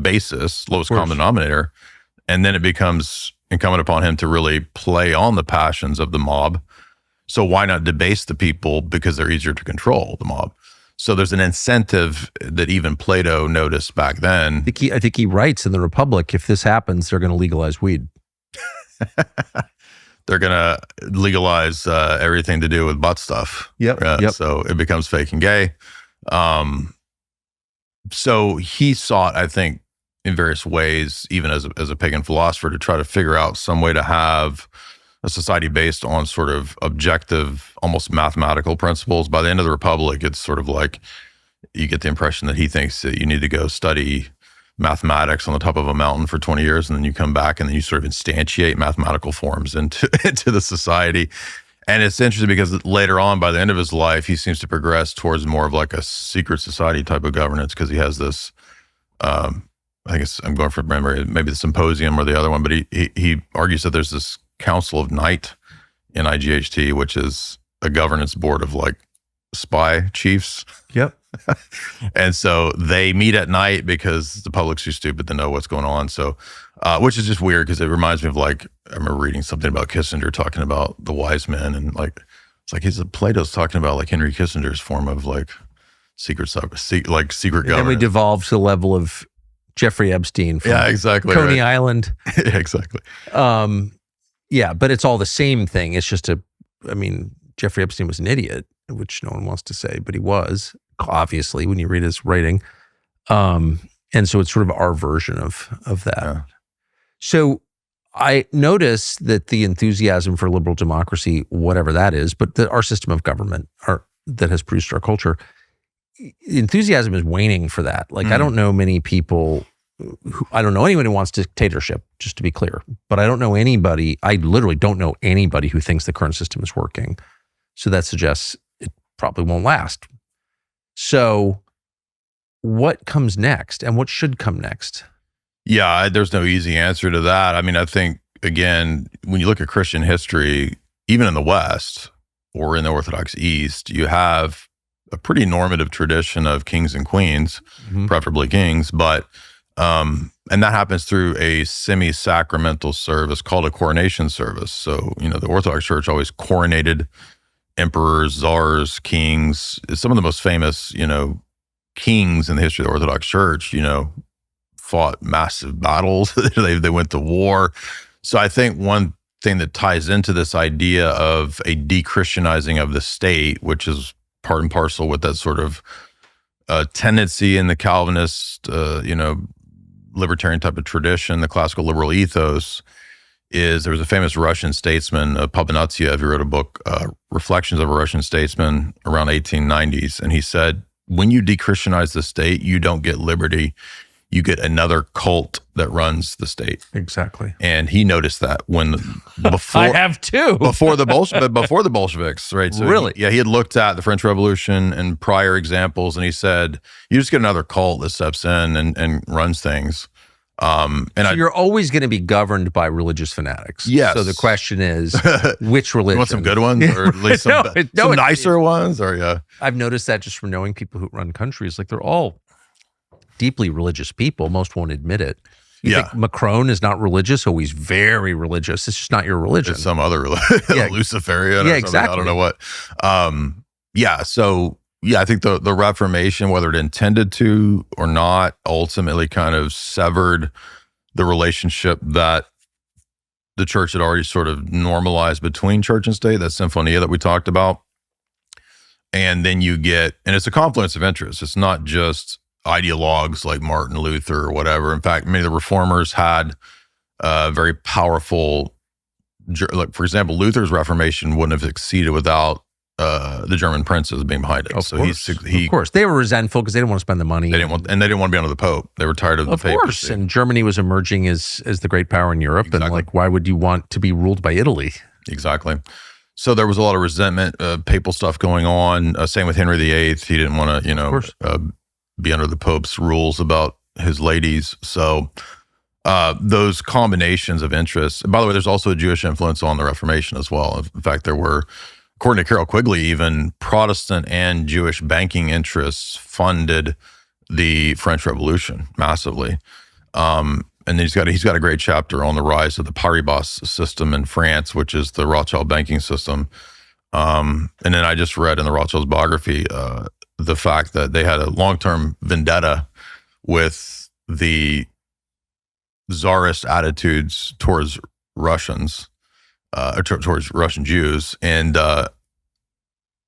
basis, lowest common denominator. And then it becomes incumbent upon him to really play on the passions of the mob. So why not debase the people, because they're easier to control, the mob? So there's an incentive that even Plato noticed back then. I think he writes in the Republic, if this happens, they're going to legalize weed. They're going to legalize everything to do with butt stuff. Yep. So it becomes fake and gay. So he sought, I think, in various ways, even as a pagan philosopher, to try to figure out some way to have a society based on sort of objective, almost mathematical principles. By the end of the Republic, it's sort of like you get the impression that he thinks that you need to go study mathematics on the top of a mountain for 20 years, and then you come back and then you sort of instantiate mathematical forms into the society. And it's interesting because later on, by the end of his life, he seems to progress towards more of like a secret society type of governance, because he has this, I think I'm going from memory, maybe the Symposium or the other one, but he argues that there's this Council of Night in IGHT, which is a governance board of like spy chiefs. Yep. And so they meet at night because the public's too stupid to know what's going on. So, which is just weird, because it reminds me of, like, I remember reading something about Kissinger talking about the wise men, and like, it's like Plato's talking about like Henry Kissinger's form of like secret governance. And then we devolved to the level of Jeffrey Epstein from Coney Island. Yeah, exactly. Yeah, but it's all the same thing. It's just Jeffrey Epstein was an idiot, which no one wants to say, but he was, obviously, when you read his writing. And so it's sort of our version of that. Yeah. So I notice that the enthusiasm for liberal democracy, whatever that is, but our system of government that has produced our culture, enthusiasm is waning for that. Like, I don't know many people I don't know anyone who wants dictatorship, just to be clear, but I literally don't know anybody who thinks the current system is working. So that suggests it probably won't last. So what comes next, and what should come next? Yeah, there's no easy answer to that. I mean, I think, again, when you look at Christian history, even in the West or in the Orthodox East, you have a pretty normative tradition of kings and queens, preferably kings, but and that happens through a semi-sacramental service called a coronation service. So, the Orthodox Church always coronated emperors, czars, kings. Some of the most famous, kings in the history of the Orthodox Church, fought massive battles. They went to war. So I think one thing that ties into this idea of a de-Christianizing of the state, which is part and parcel with that sort of tendency in the Calvinist, libertarian type of tradition, the classical liberal ethos, is there was a famous Russian statesman, Papanatiev, who wrote a book, Reflections of a Russian Statesman, around 1890s. And he said, when you de-Christianize the state, you don't get liberty. You get another cult that runs the state. Exactly. And he noticed that before I have too. before the Bolsheviks, right? So really? He had looked at the French Revolution and prior examples, and he said, you just get another cult that steps in and runs things. So you're always going to be governed by religious fanatics. Yes. So the question is, which religion? You want some good ones, or at least some nicer ones? Or yeah, I've noticed that just from knowing people who run countries, like they're all deeply religious people. Most won't admit it. You think Macron is not religious? Oh, he's very religious. It's just not your religion. It's some other Luciferian. Yeah, or exactly. I don't know what. So I think the Reformation, whether it intended to or not, ultimately kind of severed the relationship that the church had already sort of normalized between church and state, that symphonia that we talked about. And then and it's a confluence of interests. It's not just ideologues like Martin Luther or whatever. In fact, many of the reformers had very powerful, like, for example, Luther's Reformation wouldn't have succeeded without the German princes being behind it. Of course. They were resentful because they didn't want to spend the money. They didn't want to be under the Pope. They were tired of the papacy. Of course. And Germany was emerging as the great power in Europe. Exactly. And like, why would you want to be ruled by Italy? Exactly. So there was a lot of resentment, papal stuff going on. Same with Henry VIII. He didn't want to, be under the Pope's rules about his ladies. So those combinations of interests. By the way, there's also a Jewish influence on the Reformation as well. In fact, there were, according to Carol Quigley, even Protestant and Jewish banking interests funded the French Revolution massively. And then he's got a great chapter on the rise of the Paribas system in France, which is the Rothschild banking system. And then I just read in the Rothschild's biography the fact that they had a long-term vendetta with the czarist attitudes towards Russians, towards Russian Jews, and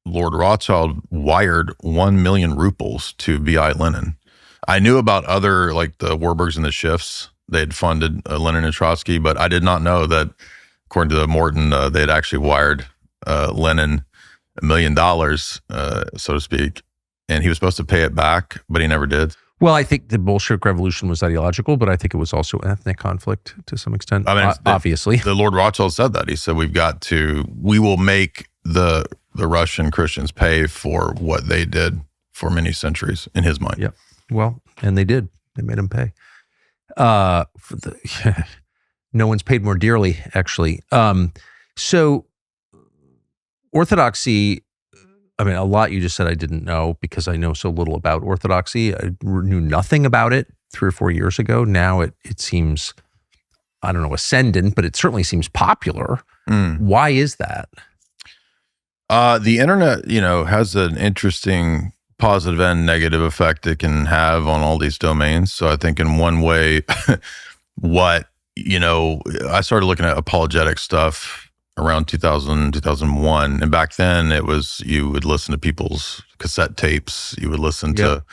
Lord Rothschild wired 1 million rubles to V.I. Lenin. I knew about other, like the Warburgs and the Schiffs. They had funded Lenin and Trotsky, but I did not know that, according to Morton, they had actually wired Lenin $1 million, so to speak, and he was supposed to pay it back, but he never did. Well, I think the Bolshevik Revolution was ideological, but I think it was also ethnic conflict to some extent. I mean, obviously, the Lord Rothschild said that. He said, we will make the Russian Christians pay for what they did for many centuries, in his mind. Yep. Well, and they did. They made them pay. No one's paid more dearly, actually. So Orthodoxy, I mean, a lot you just said I didn't know because I know so little about Orthodoxy. I knew nothing about it 3 or 4 years ago. Now it seems, I don't know, ascendant, but it certainly seems popular. Why is that? The internet, has an interesting positive and negative effect it can have on all these domains. So I think in one way, I started looking at apologetic stuff around 2000, 2001. And back then it was, you would listen to people's cassette tapes. You would listen to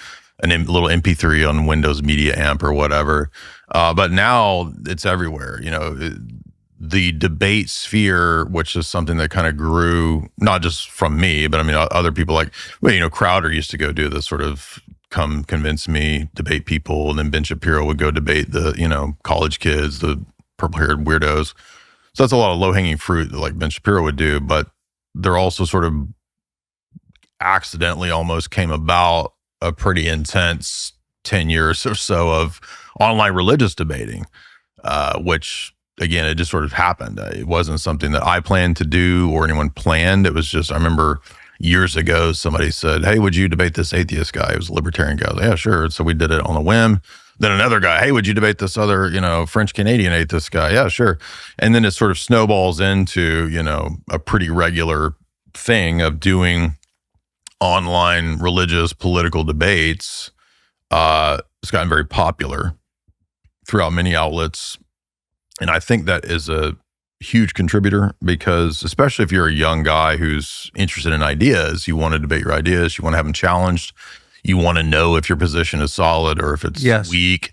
a little MP3 on Windows Media Amp or whatever. But now it's everywhere. The debate sphere, which is something that kind of grew, not just from me, but I mean, other people like, Crowder used to go do this sort of come convince me, debate people. And then Ben Shapiro would go debate the, college kids, the purple-haired weirdos. So that's a lot of low-hanging fruit that like Ben Shapiro would do, but they're also sort of accidentally almost came about a pretty intense 10 years or so of online religious debating, which, again, it just sort of happened. It wasn't something that I planned to do or anyone planned. It was just, I remember years ago, somebody said, hey, would you debate this atheist guy? It was a libertarian guy. I was like, yeah, sure. So we did it on a whim. Then another guy, hey, would you debate this other, French-Canadian atheist guy? Yeah, sure. And then it sort of snowballs into, a pretty regular thing of doing online religious political debates. It's gotten very popular throughout many outlets. And I think that is a huge contributor because, especially if you're a young guy who's interested in ideas, you want to debate your ideas, you want to have them challenged. You want to know if your position is solid or if it's weak.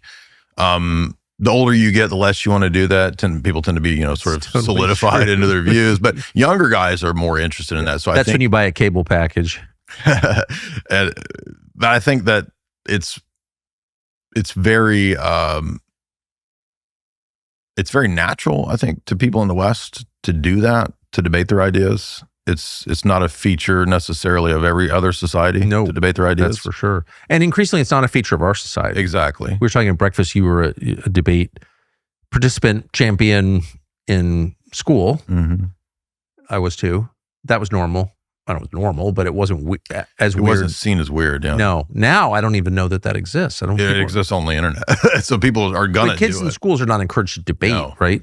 The older you get, the less you want to do that. People tend to be, sort of solidified into their views. But younger guys are more interested in that. So that's when you buy a cable package. But I think that it's very natural, I think, to people in the West to do that, to debate their ideas. It's not a feature necessarily of every other society to debate their ideas. That's for sure. And increasingly, it's not a feature of our society. Exactly. We were talking at breakfast, you were a debate participant champion in school. Mm-hmm. I was too. That was normal. I don't know, it was normal, but it wasn't as weird. It wasn't seen as weird, yeah. No. Now, I don't even know that exists. It exists on the internet. So people are going to do it. Kids in schools are not encouraged to debate, right?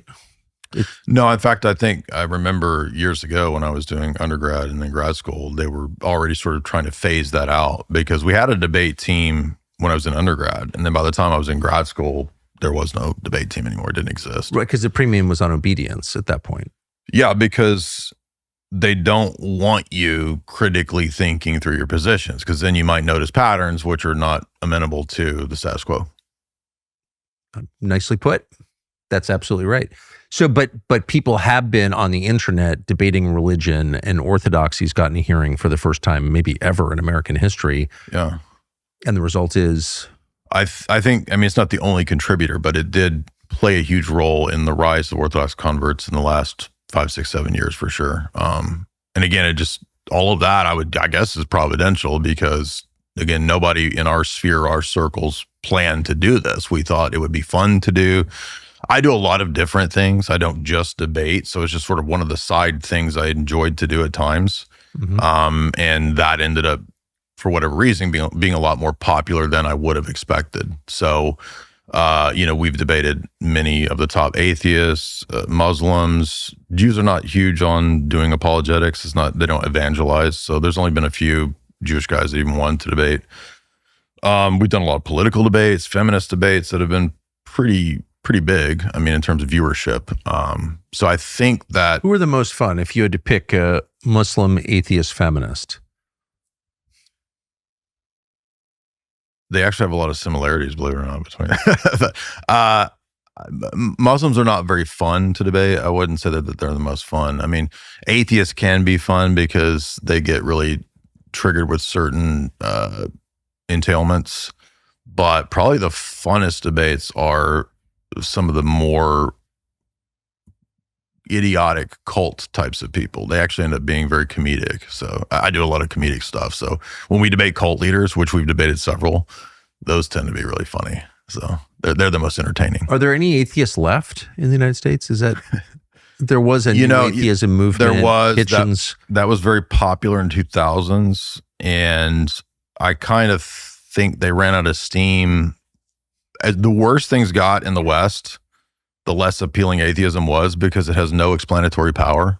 No, in fact, I remember years ago when I was doing undergrad and then grad school, they were already sort of trying to phase that out because we had a debate team when I was in undergrad. And then by the time I was in grad school, there was no debate team anymore. It didn't exist. Right, because the premium was on obedience at that point. Yeah, because they don't want you critically thinking through your positions because then you might notice patterns which are not amenable to the status quo. Nicely put. That's absolutely right. So, but people have been on the internet debating religion, and orthodoxy's gotten a hearing for the first time, maybe ever in American history. Yeah. And the result is? I think, it's not the only contributor, but it did play a huge role in the rise of Orthodox converts in the last 5, 6, 7 years for sure. And again, all of that I guess is providential because, again, nobody in our sphere, our circles plan to do this. We thought it would be fun to do. I do a lot of different things. I don't just debate. So it's just sort of one of the side things I enjoyed to do at times. And that ended up, for whatever reason, being a lot more popular than I would have expected. So, we've debated many of the top atheists, Muslims. Jews are not huge on doing apologetics. They don't evangelize. So there's only been a few Jewish guys that even wanted to debate. We've done a lot of political debates, feminist debates that have been pretty big. I mean, in terms of viewership. So I think that... Who are the most fun if you had to pick a Muslim atheist feminist? They actually have a lot of similarities, believe it or not, between Muslims are not very fun to debate. I wouldn't say that they're the most fun. I mean, atheists can be fun because they get really triggered with certain entailments, but probably the funnest debates are some of the more idiotic cult types of people. They actually end up being very comedic. So I do a lot of comedic stuff. So when we debate cult leaders, which we've debated several, those tend to be really funny. So they're the most entertaining. Are there any atheists left in the United States? Is that there was a new atheism movement? There was. Hitchens. That was very popular in 2000s. And I kind of think they ran out of steam. As the worse things got in the West, the less appealing atheism was because it has no explanatory power.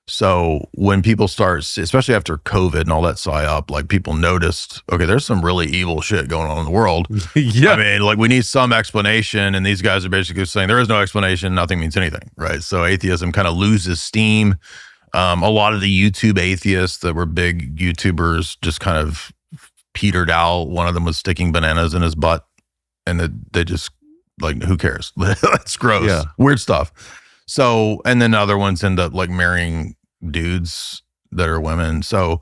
So when people start, especially after COVID and all that psyop, like people noticed, okay, there's some really evil shit going on in the world. Yeah. I mean, like we need some explanation. And these guys are basically saying there is no explanation. Nothing means anything, right? So atheism kind of loses steam. A lot of the YouTube atheists that were big YouTubers just kind of petered out. One of them was sticking bananas in his butt. And they just, like, who cares? That's gross. Yeah. Weird stuff. So, and then other ones end up like marrying dudes that are women. So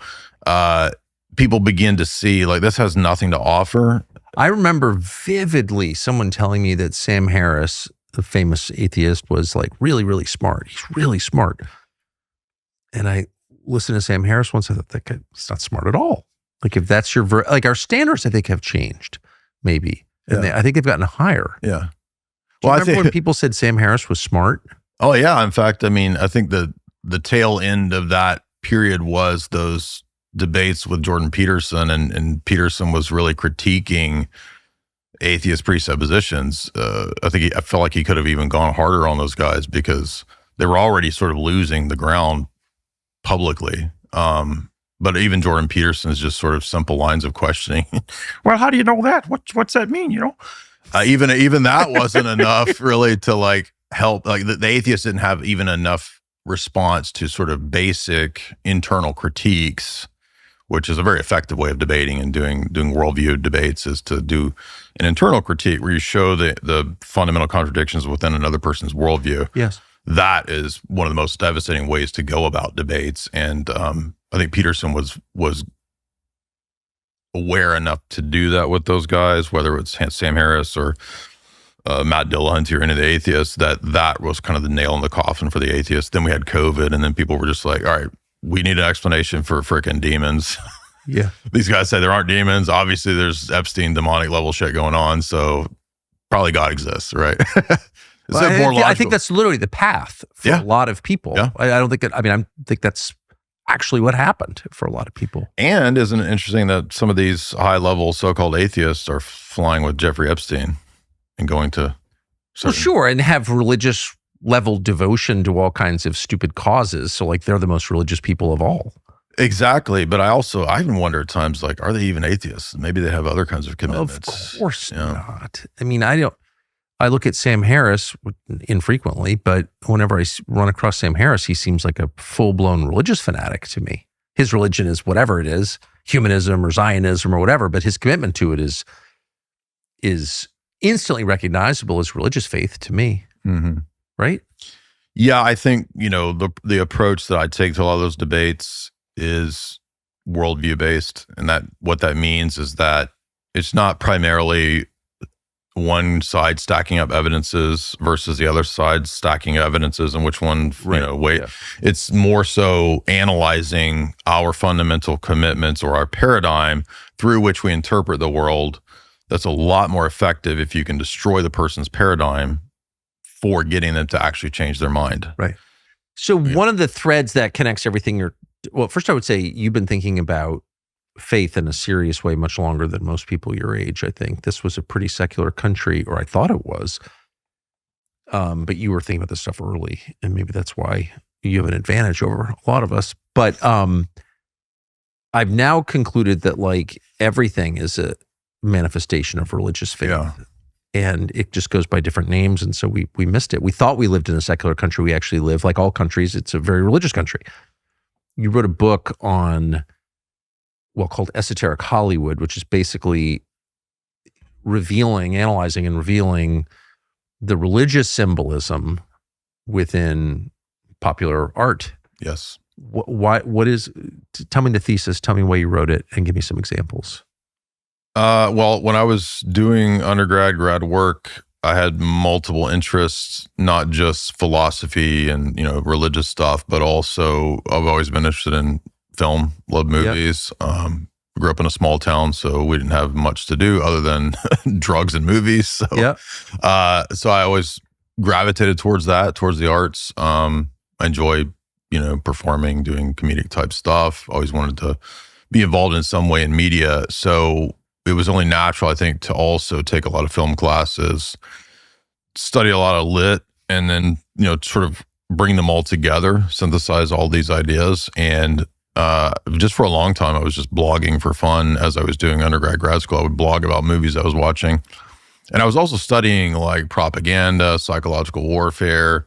people begin to see like this has nothing to offer. I remember vividly someone telling me that Sam Harris, the famous atheist, was like really, really smart. He's really smart. And I listened to Sam Harris once. I thought that guy, he's not smart at all. Like if that's your, like our standards, I think have changed maybe. And I think they've gotten higher. Yeah. Do you remember when people said Sam Harris was smart? Oh yeah. In fact, I mean, I think the tail end of that period was those debates with Jordan Peterson, and Peterson was really critiquing atheist presuppositions. I felt like he could have even gone harder on those guys because they were already sort of losing the ground publicly. But even Jordan Peterson's just sort of simple lines of questioning. Well, how do you know that? What's that mean? You know, even that wasn't enough really to like help. Like the atheists didn't have even enough response to sort of basic internal critiques, which is a very effective way of debating and doing worldview debates, is to do an internal critique where you show the fundamental contradictions within another person's worldview. Yes. That is one of the most devastating ways to go about debates. And I think Peterson was aware enough to do that with those guys, whether it's Sam Harris or Matt Dillahunty or any of the atheists, that was kind of the nail in the coffin for the atheists. Then we had COVID, and then people were just like, all right, we need an explanation for frickin' demons. Yeah. These guys say there aren't demons. Obviously, there's Epstein demonic level shit going on, so probably God exists, right? I think that's literally the path for a lot of people. Yeah. I don't think that, I think that's actually what happened for a lot of people. And isn't it interesting that some of these high-level so-called atheists are flying with Jeffrey Epstein and going to Well, sure, and have religious level devotion to all kinds of stupid causes. So like they're the most religious people of all. Exactly. But I even wonder at times, like, are they even atheists? Maybe they have other kinds of commitments. Of course not. I mean, I look at Sam Harris infrequently, but whenever I run across Sam Harris, he seems like a full-blown religious fanatic to me. His religion is whatever it is, humanism or Zionism or whatever, but his commitment to it is instantly recognizable as religious faith to me. Mm-hmm. Right? Yeah, I think, the approach that I take to a lot of those debates is worldview based. And that what that means is that it's not primarily one side stacking up evidences versus the other side stacking evidences and which one, weight. Yeah. It's more so analyzing our fundamental commitments or our paradigm through which we interpret the world that's a lot more effective if you can destroy the person's paradigm for getting them to actually change their mind. Right. So one of the threads that connects everything well, first I would say you've been thinking about faith in a serious way much longer than most people your age. I think this was a pretty secular country, or I thought it was. But you were thinking about this stuff early, and maybe that's why you have an advantage over a lot of us. But I've now concluded that like everything is a manifestation of religious faith. Yeah. And it just goes by different names. And so we missed it. We thought we lived in a secular country. We actually live, like all countries, it's a very religious country. You wrote a book called Esoteric Hollywood, which is basically analyzing and revealing the religious symbolism within popular art. Yes. Tell me the thesis, tell me why you wrote it, and give me some examples. Well, when I was doing grad work, I had multiple interests, not just philosophy and, religious stuff, but also I've always been interested in film, love movies. Yep. Grew up in a small town, so we didn't have much to do other than drugs and movies. So, so I always gravitated towards the arts. I enjoy, performing, doing comedic type stuff. Always wanted to be involved in some way in media. So it was only natural, I think, to also take a lot of film classes, study a lot of lit, and then, sort of bring them all together, synthesize all these ideas. And just for a long time, I was just blogging for fun. As I was doing grad school, I would blog about movies I was watching. And I was also studying like propaganda, psychological warfare,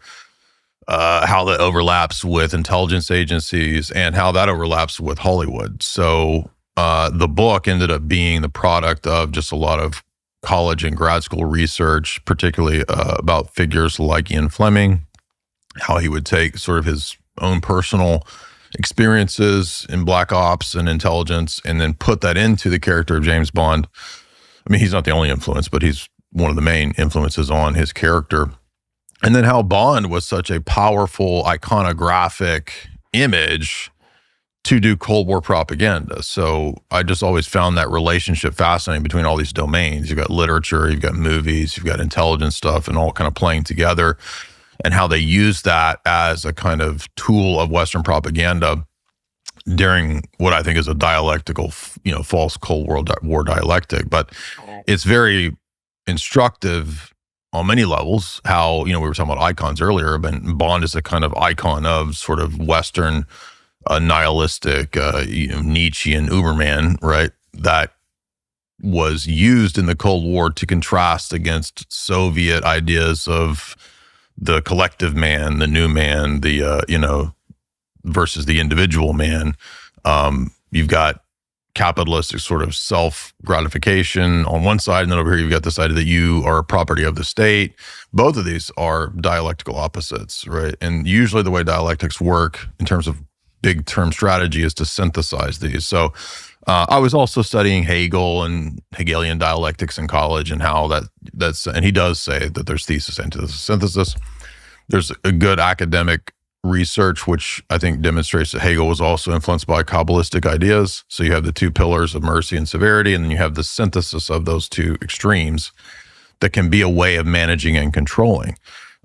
how that overlaps with intelligence agencies and how that overlaps with Hollywood. So the book ended up being the product of just a lot of college and grad school research, particularly about figures like Ian Fleming, how he would take sort of his own personal experiences in black ops and intelligence and then put that into the character of James Bond. I mean, he's not the only influence, but he's one of the main influences on his character. And then how Bond was such a powerful iconographic image to do Cold War propaganda. So I just always found that relationship fascinating between all these domains. You've got literature, you've got movies, you've got intelligence stuff, and all kind of playing together, and how they use that as a kind of tool of Western propaganda during what I think is a dialectical, false Cold War dialectic. But it's very instructive on many levels how, we were talking about icons earlier, but Bond is a kind of icon of sort of Western nihilistic, Nietzschean Uberman, right? That was used in the Cold War to contrast against Soviet ideas of the collective man, the new man, the, versus the individual man. You've got capitalistic sort of self-gratification on one side, and then over here you've got this idea that you are a property of the state. Both of these are dialectical opposites, right? And usually the way dialectics work in terms of big term strategy is to synthesize these. So I was also studying Hegel and Hegelian dialectics in college, and how that's, and he does say that there's thesis, antithesis, synthesis. There's a good academic research, which I think demonstrates that Hegel was also influenced by Kabbalistic ideas. So you have the two pillars of mercy and severity, and then you have the synthesis of those two extremes that can be a way of managing and controlling.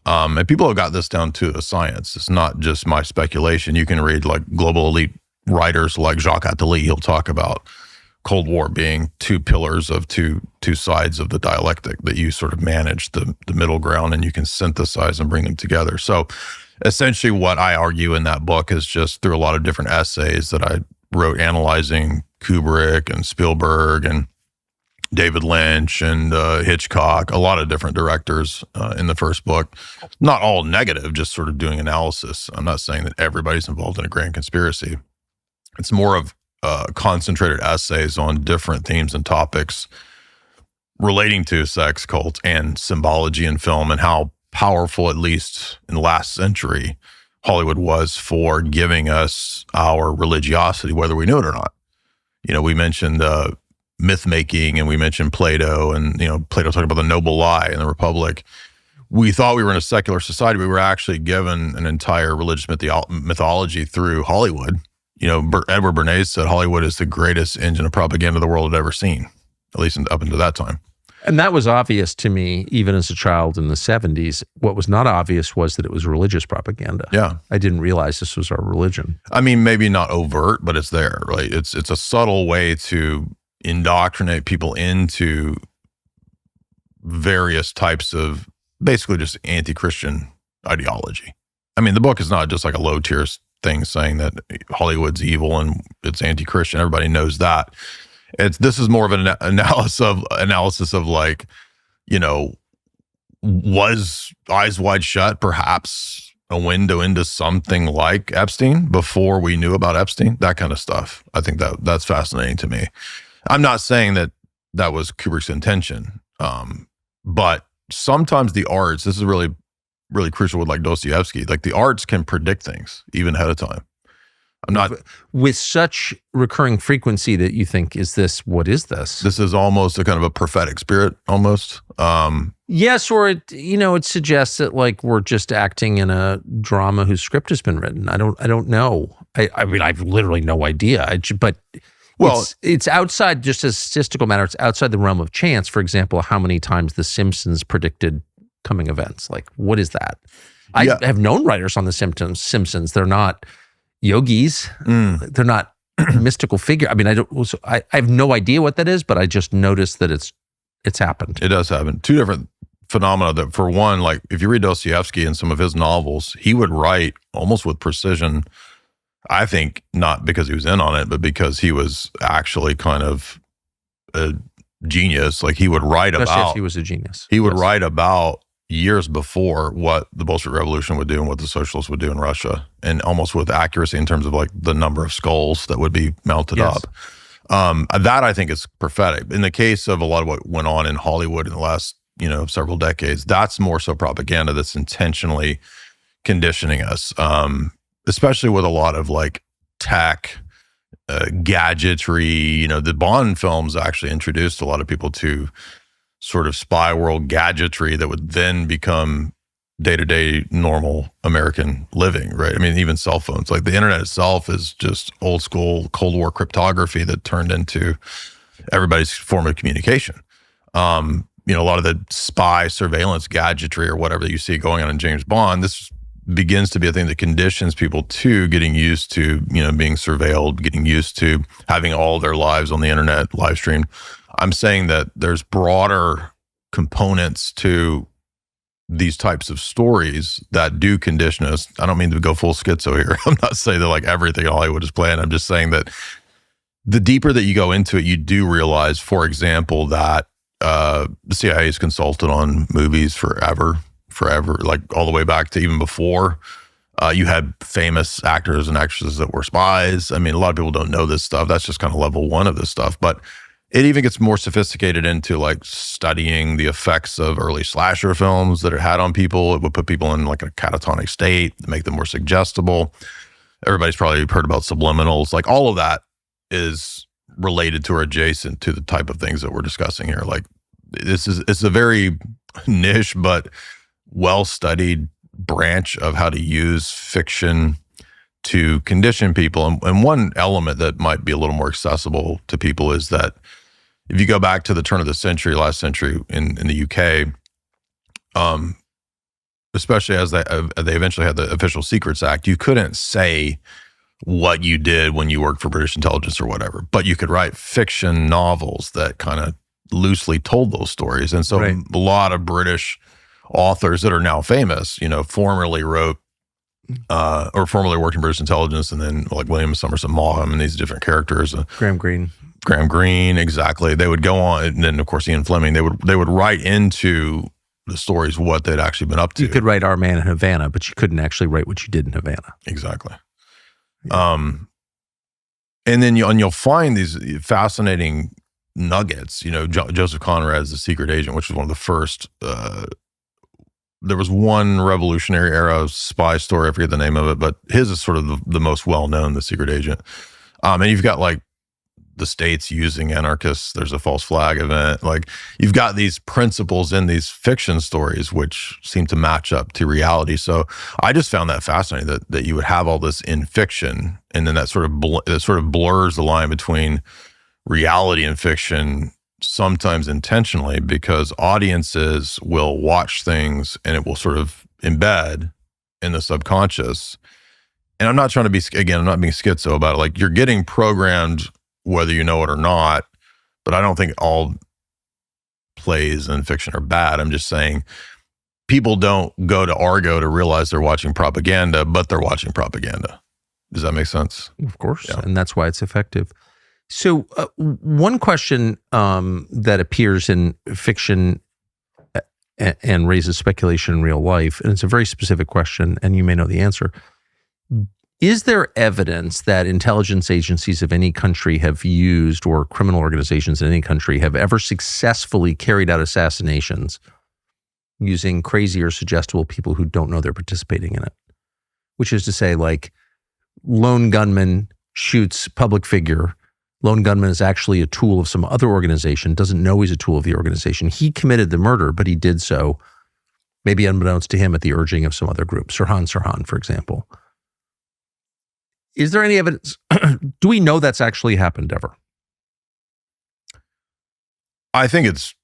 And people have got this down to a science. It's not just my speculation. You can read like global elite writers like Jacques Attali. He'll talk about Cold War being two pillars of two sides of the dialectic, that you sort of manage the middle ground and you can synthesize and bring them together. So essentially what I argue in that book is just through a lot of different essays that I wrote analyzing Kubrick and Spielberg and David Lynch and Hitchcock, a lot of different directors in the first book. Not all negative, just sort of doing analysis. I'm not saying that everybody's involved in a grand conspiracy. It's more of concentrated essays on different themes and topics relating to sex, cult, and symbology in film, and how powerful, at least in the last century, Hollywood was for giving us our religiosity, whether we knew it or not. We mentioned myth making, and we mentioned Plato, and Plato talked about the noble lie in the Republic. We thought we were in a secular society, but we were actually given an entire religious mythology through Hollywood. Edward Bernays said Hollywood is the greatest engine of propaganda the world had ever seen. at least up until that time. And that was obvious to me, even as a child in the 70s. What was not obvious was that it was religious propaganda. Yeah. I didn't realize this was our religion. I mean, maybe not overt, but it's there, right? It's a subtle way to indoctrinate people into various types of basically just anti-Christian ideology. I mean, the book is not just like a low-tier thing saying that Hollywood's evil and it's anti-Christian. Everybody knows that. This is more of an analysis of like, you know, was Eyes Wide Shut perhaps a window into something like Epstein before we knew about Epstein? That kind of stuff. I think that's fascinating to me. I'm not saying that was Kubrick's intention, but sometimes the arts, this is really, really crucial with like Dostoevsky, like the arts can predict things even ahead of time. I'm not with such recurring frequency that you think, what is this? This is almost a kind of a prophetic spirit almost. Yes, or it suggests that like we're just acting in a drama whose script has been written. I don't know. I mean, I've literally no idea. But it's outside, just as a statistical matter, it's outside the realm of chance. For example, how many times The Simpsons predicted coming events? Like, what is that? I have known writers on The Simpsons. They're not yogis. They're not mystical figure. I mean, I have no idea what that is, but I just noticed that it's happened. It does happen. Two different phenomena. That, for one, like if you read Dostoevsky and some of his novels, he would write almost with precision. I think not because he was in on it, but because he was actually kind of a genius. Like he would write Especially if he was a genius. He would write about years before what the Bolshevik Revolution would do and what the socialists would do in Russia, and almost with accuracy in terms of like the number of skulls that would be mounted up. That I think is prophetic. In the case of a lot of what went on in Hollywood in the last, several decades, that's more so propaganda that's intentionally conditioning us, especially with a lot of like tech, gadgetry. The Bond films actually introduced a lot of people to sort of spy world gadgetry that would then become day-to-day normal American living, right? I mean, even cell phones, like the internet itself is just old school Cold War cryptography that turned into everybody's form of communication. A lot of the spy surveillance gadgetry or whatever that you see going on in James Bond, this begins to be a thing that conditions people to getting used to, being surveilled, getting used to having all their lives on the internet live streamed. I'm saying that there's broader components to these types of stories that do condition us. I don't mean to go full schizo here. I'm not saying that like everything in Hollywood is planned. I'm just saying that the deeper that you go into it, you do realize, for example, that the CIA has consulted on movies forever, like all the way back to even before. You had famous actors and actresses that were spies. I mean, a lot of people don't know this stuff. That's just kind of level one of this stuff. But it even gets more sophisticated into like studying the effects of early slasher films that it had on people. It would put people in like a catatonic state, make them more suggestible. Everybody's probably heard about subliminals. Like all of that is related to or adjacent to the type of things that we're discussing here. Like it's a very niche but well-studied branch of how to use fiction to condition people. And one element that might be a little more accessible to people is that if you go back to the turn of the century, last century in the UK, especially as they eventually had the Official Secrets Act, you couldn't say what you did when you worked for British intelligence or whatever, but you could write fiction novels that kind of loosely told those stories. And so a lot of British authors that are now famous, formerly wrote or formerly worked in British intelligence, and then like William Somerset Maugham and these different characters. Graham Greene, exactly. They would go on, and then of course Ian Fleming. They would write into the stories what they'd actually been up to. You could write Our Man in Havana, but you couldn't actually write what you did in Havana. Exactly. Yeah. And then you'll find these fascinating nuggets. Joseph Conrad's The Secret Agent, which was one of the first. There was one Revolutionary Era spy story, I forget the name of it, but his is sort of the most well-known, The Secret Agent. And you've got like the states using anarchists. There's a false flag event. Like you've got these principles in these fiction stories, which seem to match up to reality. So I just found that fascinating that you would have all this in fiction, and then that sort of blurs the line between reality and fiction sometimes intentionally, because audiences will watch things and it will sort of embed in the subconscious. And I'm not trying to be, again, I'm not being schizo about it. Like, you're getting programmed whether you know it or not, but I don't think all plays in fiction are bad. I'm just saying people don't go to Argo to realize they're watching propaganda, but they're watching propaganda. Does that make sense? Of course. Yeah. And that's why it's effective. So one question that appears in fiction and raises speculation in real life, and it's a very specific question, and you may know the answer. Is there evidence that intelligence agencies of any country have used, or criminal organizations in any country have ever successfully carried out assassinations using crazy or suggestible people who don't know they're participating in it? Which is to say, like, lone gunman shoots public figure. Lone gunman is actually a tool of some other organization, doesn't know he's a tool of the organization. He committed the murder, but he did so maybe unbeknownst to him at the urging of some other group. Sirhan, for example. Is there any evidence? Do we know that's actually happened ever? I think it's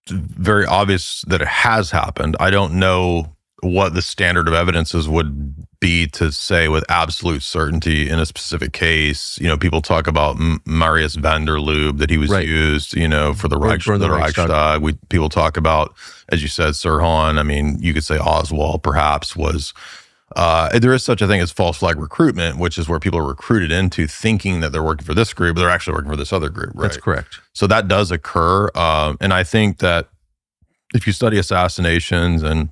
very obvious that it has happened. I don't know what the standard of evidences would be to say with absolute certainty in a specific case. You know, people talk about Marius van der Lubbe, that he was used, you know, for the Reichstag. People talk about, as you said, Sirhan. I mean, you could say Oswald perhaps was. There is such a thing as false flag recruitment, which is where people are recruited into thinking that they're working for this group, but they're actually working for this other group, right? That's correct. So that does occur. And I think that if you study assassinations and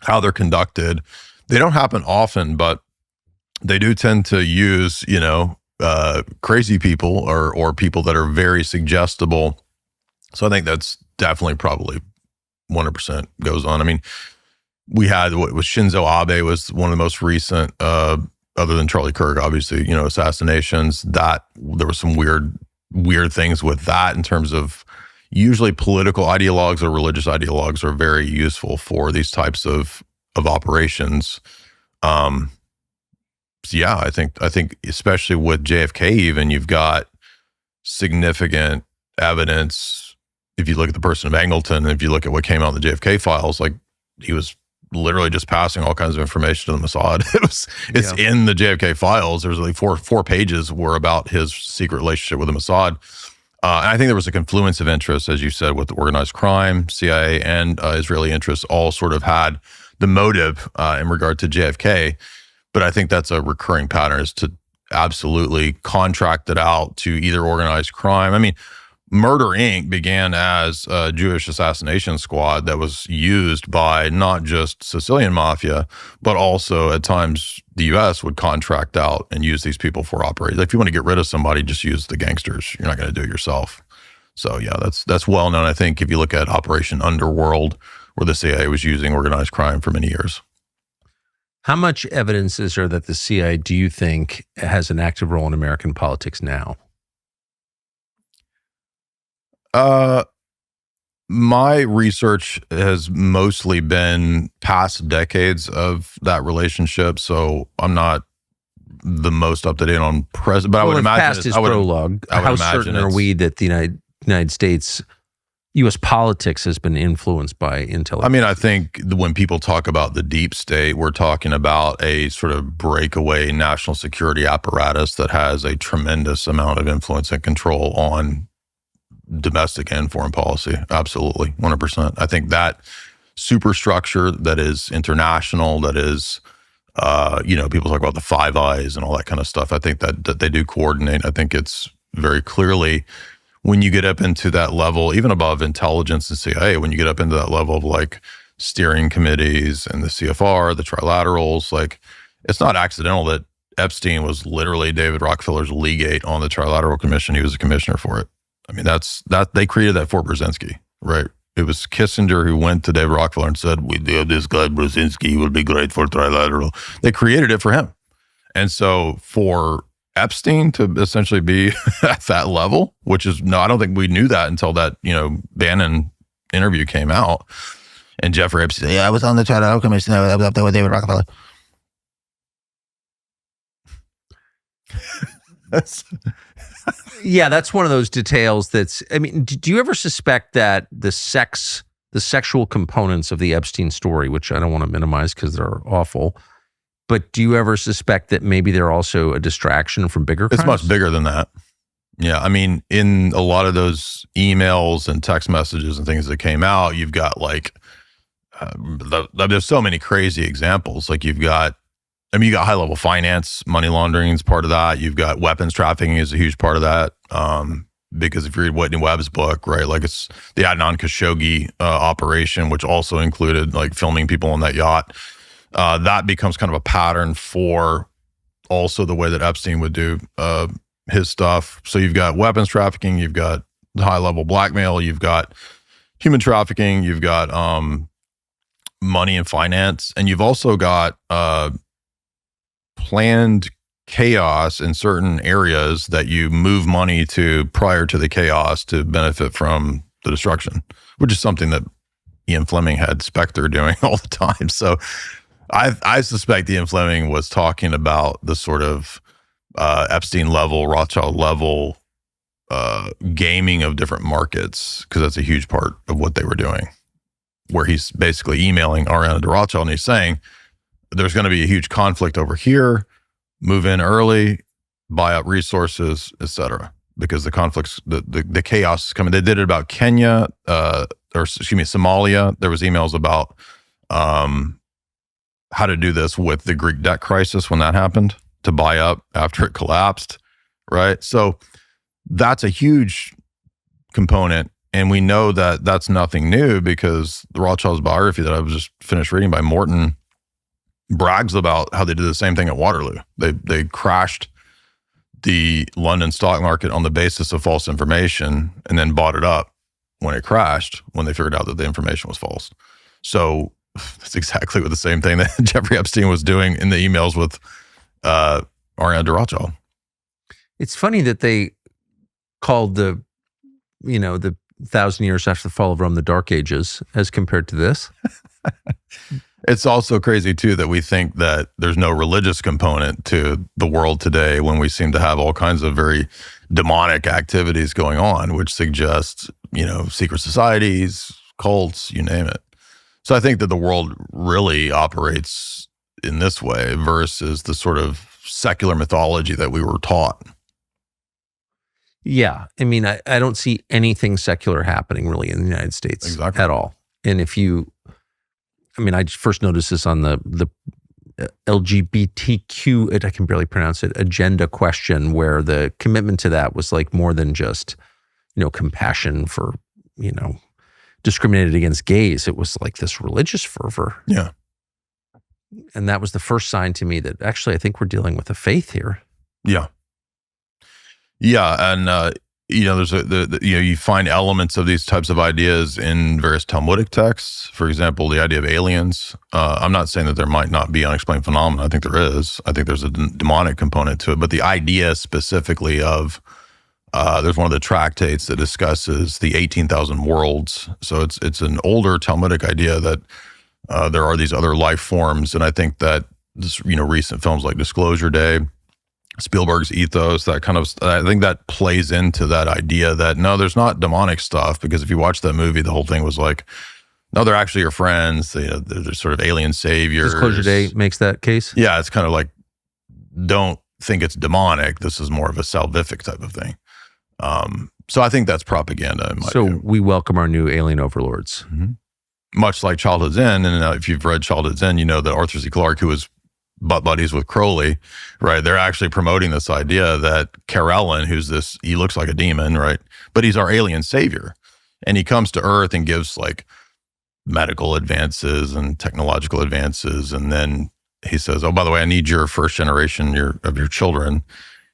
how they're conducted, they don't happen often, but they do tend to use, you know, crazy people or people that are very suggestible. So I think that's definitely probably 100% goes on. I mean, we had what was Shinzo Abe was one of the most recent, other than Charlie Kirk, obviously, you know, assassinations. That there was some weird things with that in terms of usually political ideologues or religious ideologues are very useful for these types of operations. So yeah, I think especially with JFK, even you've got significant evidence. If you look at the person of Angleton, and if you look at what came out in the JFK files, like he was literally just passing all kinds of information to the Mossad. It's in the JFK files. There's like four pages were about his secret relationship with the Mossad. And I think there was a confluence of interests, as you said, with organized crime, CIA, and Israeli interests all sort of had the motive in regard to JFK. But I think that's a recurring pattern, is to absolutely contract it out to either organized crime. I mean, Murder Inc. began as a Jewish assassination squad that was used by not just Sicilian mafia, but also at times the U.S. would contract out and use these people for operations. If you want to get rid of somebody, just use the gangsters. You're not going to do it yourself. So yeah, that's well known. I think if you look at Operation Underworld, where the CIA was using organized crime for many years. How much evidence is there that the CIA, do you think, has an active role in American politics now? My research has mostly been past decades of that relationship, so I'm not the most up to date on present. But I would imagine past his prologue. How certain are we that the United States, U.S. politics has been influenced by intelligence? I mean, I think when people talk about the deep state, we're talking about a sort of breakaway national security apparatus that has a tremendous amount of influence and control on domestic and foreign policy. Absolutely, 100%. I think that superstructure that is international, that is, people talk about the Five Eyes and all that kind of stuff. I think that they do coordinate. I think it's very clearly, when you get up into that level, even above intelligence and CIA, when you get up into that level of like steering committees and the CFR, the trilaterals, like it's not accidental that Epstein was literally David Rockefeller's legate on the Trilateral Commission. He was a commissioner for it. I mean, that they created that for Brzezinski, right? It was Kissinger who went to David Rockefeller and said, "We have this guy Brzezinski, he will be great for trilateral." They created it for him. And so for Epstein to essentially be at that level, which is, no, I don't think we knew that until that, Bannon interview came out. And Jeffrey Epstein said, "Yeah, I was on the Trilateral Commission. I was up there with David Rockefeller." Yeah, that's one of those details that's, I mean, do you ever suspect that the sexual components of the Epstein story, which I don't want to minimize because they're awful, but do you ever suspect that maybe they're also a distraction from bigger crimes? It's much bigger than that. Yeah, I mean, in a lot of those emails and text messages and things that came out, you've got like, there's so many crazy examples. Like you got high-level finance, money laundering is part of that. You've got weapons trafficking is a huge part of that. Because if you read Whitney Webb's book, right, like it's the Adnan Khashoggi operation, which also included like filming people on that yacht. That becomes kind of a pattern for also the way that Epstein would do his stuff. So you've got weapons trafficking, you've got high-level blackmail, you've got human trafficking, you've got money and finance, and you've also got planned chaos in certain areas that you move money to prior to the chaos to benefit from the destruction, which is something that Ian Fleming had Spectre doing all the time. So I suspect Ian Fleming was talking about the sort of Epstein level, Rothschild level gaming of different markets, because that's a huge part of what they were doing, where he's basically emailing Ariana de Rothschild and he's saying, there's going to be a huge conflict over here, move in early, buy up resources, etc. Because the conflicts, the chaos is coming. They did it about Kenya, Somalia. There was emails about how to do this with the Greek debt crisis when that happened, to buy up after it collapsed, right? So that's a huge component. And we know that that's nothing new, because the Rothschilds biography that I was just finished reading by Morton brags about how they did the same thing at Waterloo. They crashed the London stock market on the basis of false information and then bought it up when it crashed, when they figured out that the information was false. So that's exactly what the same thing that Jeffrey Epstein was doing in the emails with Ariana de Rothschild. It's funny that they called the 1,000 years after the fall of Rome the Dark Ages as compared to this. It's also crazy, too, that we think that there's no religious component to the world today when we seem to have all kinds of very demonic activities going on, which suggests, secret societies, cults, you name it. So I think that the world really operates in this way versus the sort of secular mythology that we were taught. Yeah. I mean, I don't see anything secular happening really in the United States at all. And I first noticed this on the LGBTQ, I can barely pronounce it, agenda question, where the commitment to that was like more than just, compassion for, discriminated against gays. It was like this religious fervor. Yeah. And that was the first sign to me that actually I think we're dealing with a faith here. Yeah. Yeah. And, there's you find elements of these types of ideas in various Talmudic texts. For example, the idea of aliens. I'm not saying that there might not be unexplained phenomena. I think there is. I think there's a demonic component to it. But the idea specifically of, there's one of the tractates that discusses the 18,000 worlds. So it's an older Talmudic idea that there are these other life forms. And I think that this, recent films like Disclosure Day, Spielberg's ethos, that kind of, I think that plays into that idea that no, there's not demonic stuff, because if you watch that movie, the whole thing was like, no, they're actually your friends. They're sort of alien saviors. Disclosure Day makes that case. Yeah, it's kind of like, don't think it's demonic. This is more of a salvific type of thing. So I think that's propaganda. In my view. We welcome our new alien overlords. Mm-hmm. Much like Childhood's End, and if you've read Childhood's End, you know that Arthur C. Clarke, who was butt buddies with Crowley, right? They're actually promoting this idea that Carellen, he looks like a demon, right? But he's our alien savior. And he comes to Earth and gives like medical advances and technological advances. And then he says, oh, by the way, I need your first generation of your children.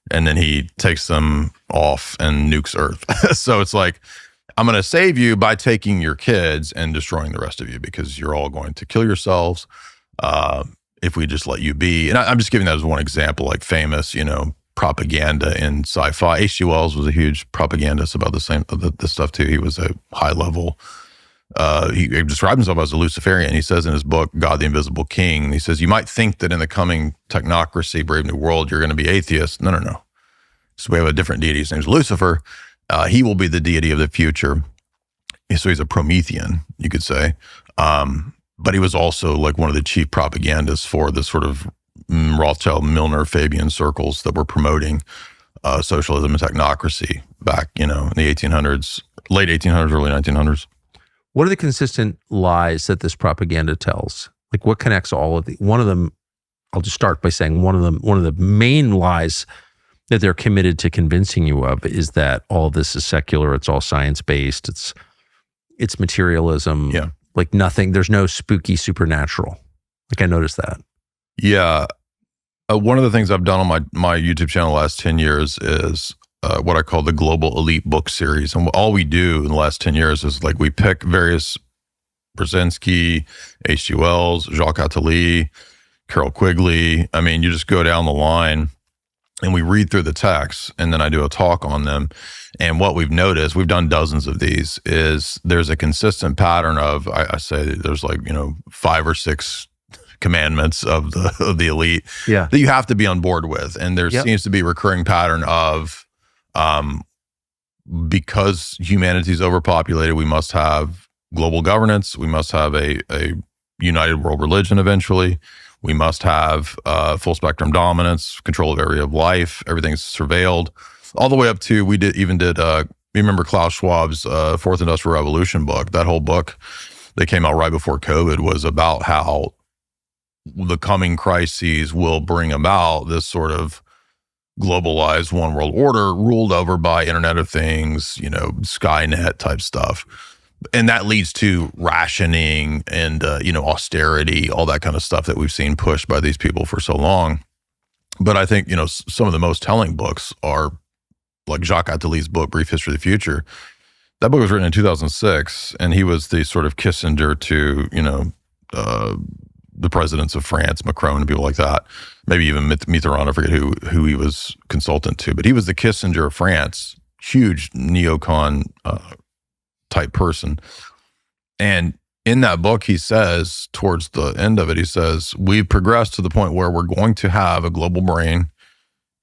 And then he takes them off and nukes Earth. So it's like, I'm going to save you by taking your kids and destroying the rest of you, because you're all going to kill yourselves. If we just let you be. And I'm just giving that as one example, like famous, propaganda in sci-fi. H.G. Wells was a huge propagandist about the stuff too. He was a high level, he described himself as a Luciferian. He says in his book, God the Invisible King, he says, you might think that in the coming technocracy, Brave New World, you're going to be atheist. No. So we have a different deity. His name's Lucifer. He will be the deity of the future. So he's a Promethean, you could say. But he was also like one of the chief propagandists for the sort of Rothschild, Milner, Fabian circles that were promoting socialism and technocracy back, in the 1800s, late 1800s, early 1900s. What are the consistent lies that this propaganda tells? Like, what connects all of the? One of them, I'll just start by saying one of the main lies that they're committed to convincing you of is that all of this is secular. It's all science based. It's materialism. Yeah. Like nothing. There's no spooky supernatural. Like I noticed that. Yeah. One of the things I've done on my YouTube channel the last 10 years is what I call the Global Elite Book Series. And all we do in the last 10 years is like we pick various Brzezinski, H.G. Wells, Jacques Attali, Carol Quigley. I mean, you just go down the line and we read through the texts and then I do a talk on them. And what we've noticed, we've done dozens of these, is there's a consistent pattern of, I say there's like, 5 or 6 commandments of the elite that you have to be on board with. And there seems to be a recurring pattern of, because humanity is overpopulated, we must have global governance. We must have a united world religion eventually. We must have full spectrum dominance, control of area of life. Everything's surveilled, all the way up to we did. You remember Klaus Schwab's Fourth Industrial Revolution book? That whole book that came out right before COVID was about how the coming crises will bring about this sort of globalized one world order ruled over by Internet of Things, Skynet type stuff. And that leads to rationing and, austerity, all that kind of stuff that we've seen pushed by these people for so long. But I think, some of the most telling books are like Jacques Attali's book, Brief History of the Future. That book was written in 2006, and he was the sort of Kissinger to, the presidents of France, Macron and people like that. Maybe even Mitterrand, I forget who he was consultant to. But he was the Kissinger of France, huge neocon type person. And in that book, he says, towards the end of it, he says, we've progressed to the point where we're going to have a global brain.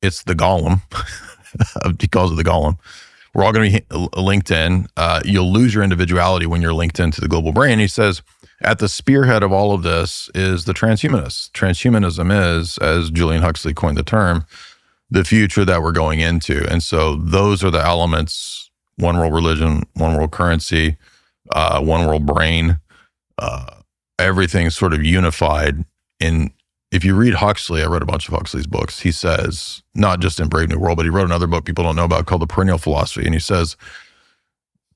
It's the golem. He calls it the golem. We're all going to be linked in. You'll lose your individuality when you're linked into the global brain. He says, at the spearhead of all of this is the transhumanists. Transhumanism is, as Julian Huxley coined the term, the future that we're going into. And so those are the elements: one world religion, one world currency, one world brain, everything's sort of unified. If you read Huxley, I read a bunch of Huxley's books. He says, not just in Brave New World, but he wrote another book people don't know about called The Perennial Philosophy. And he says,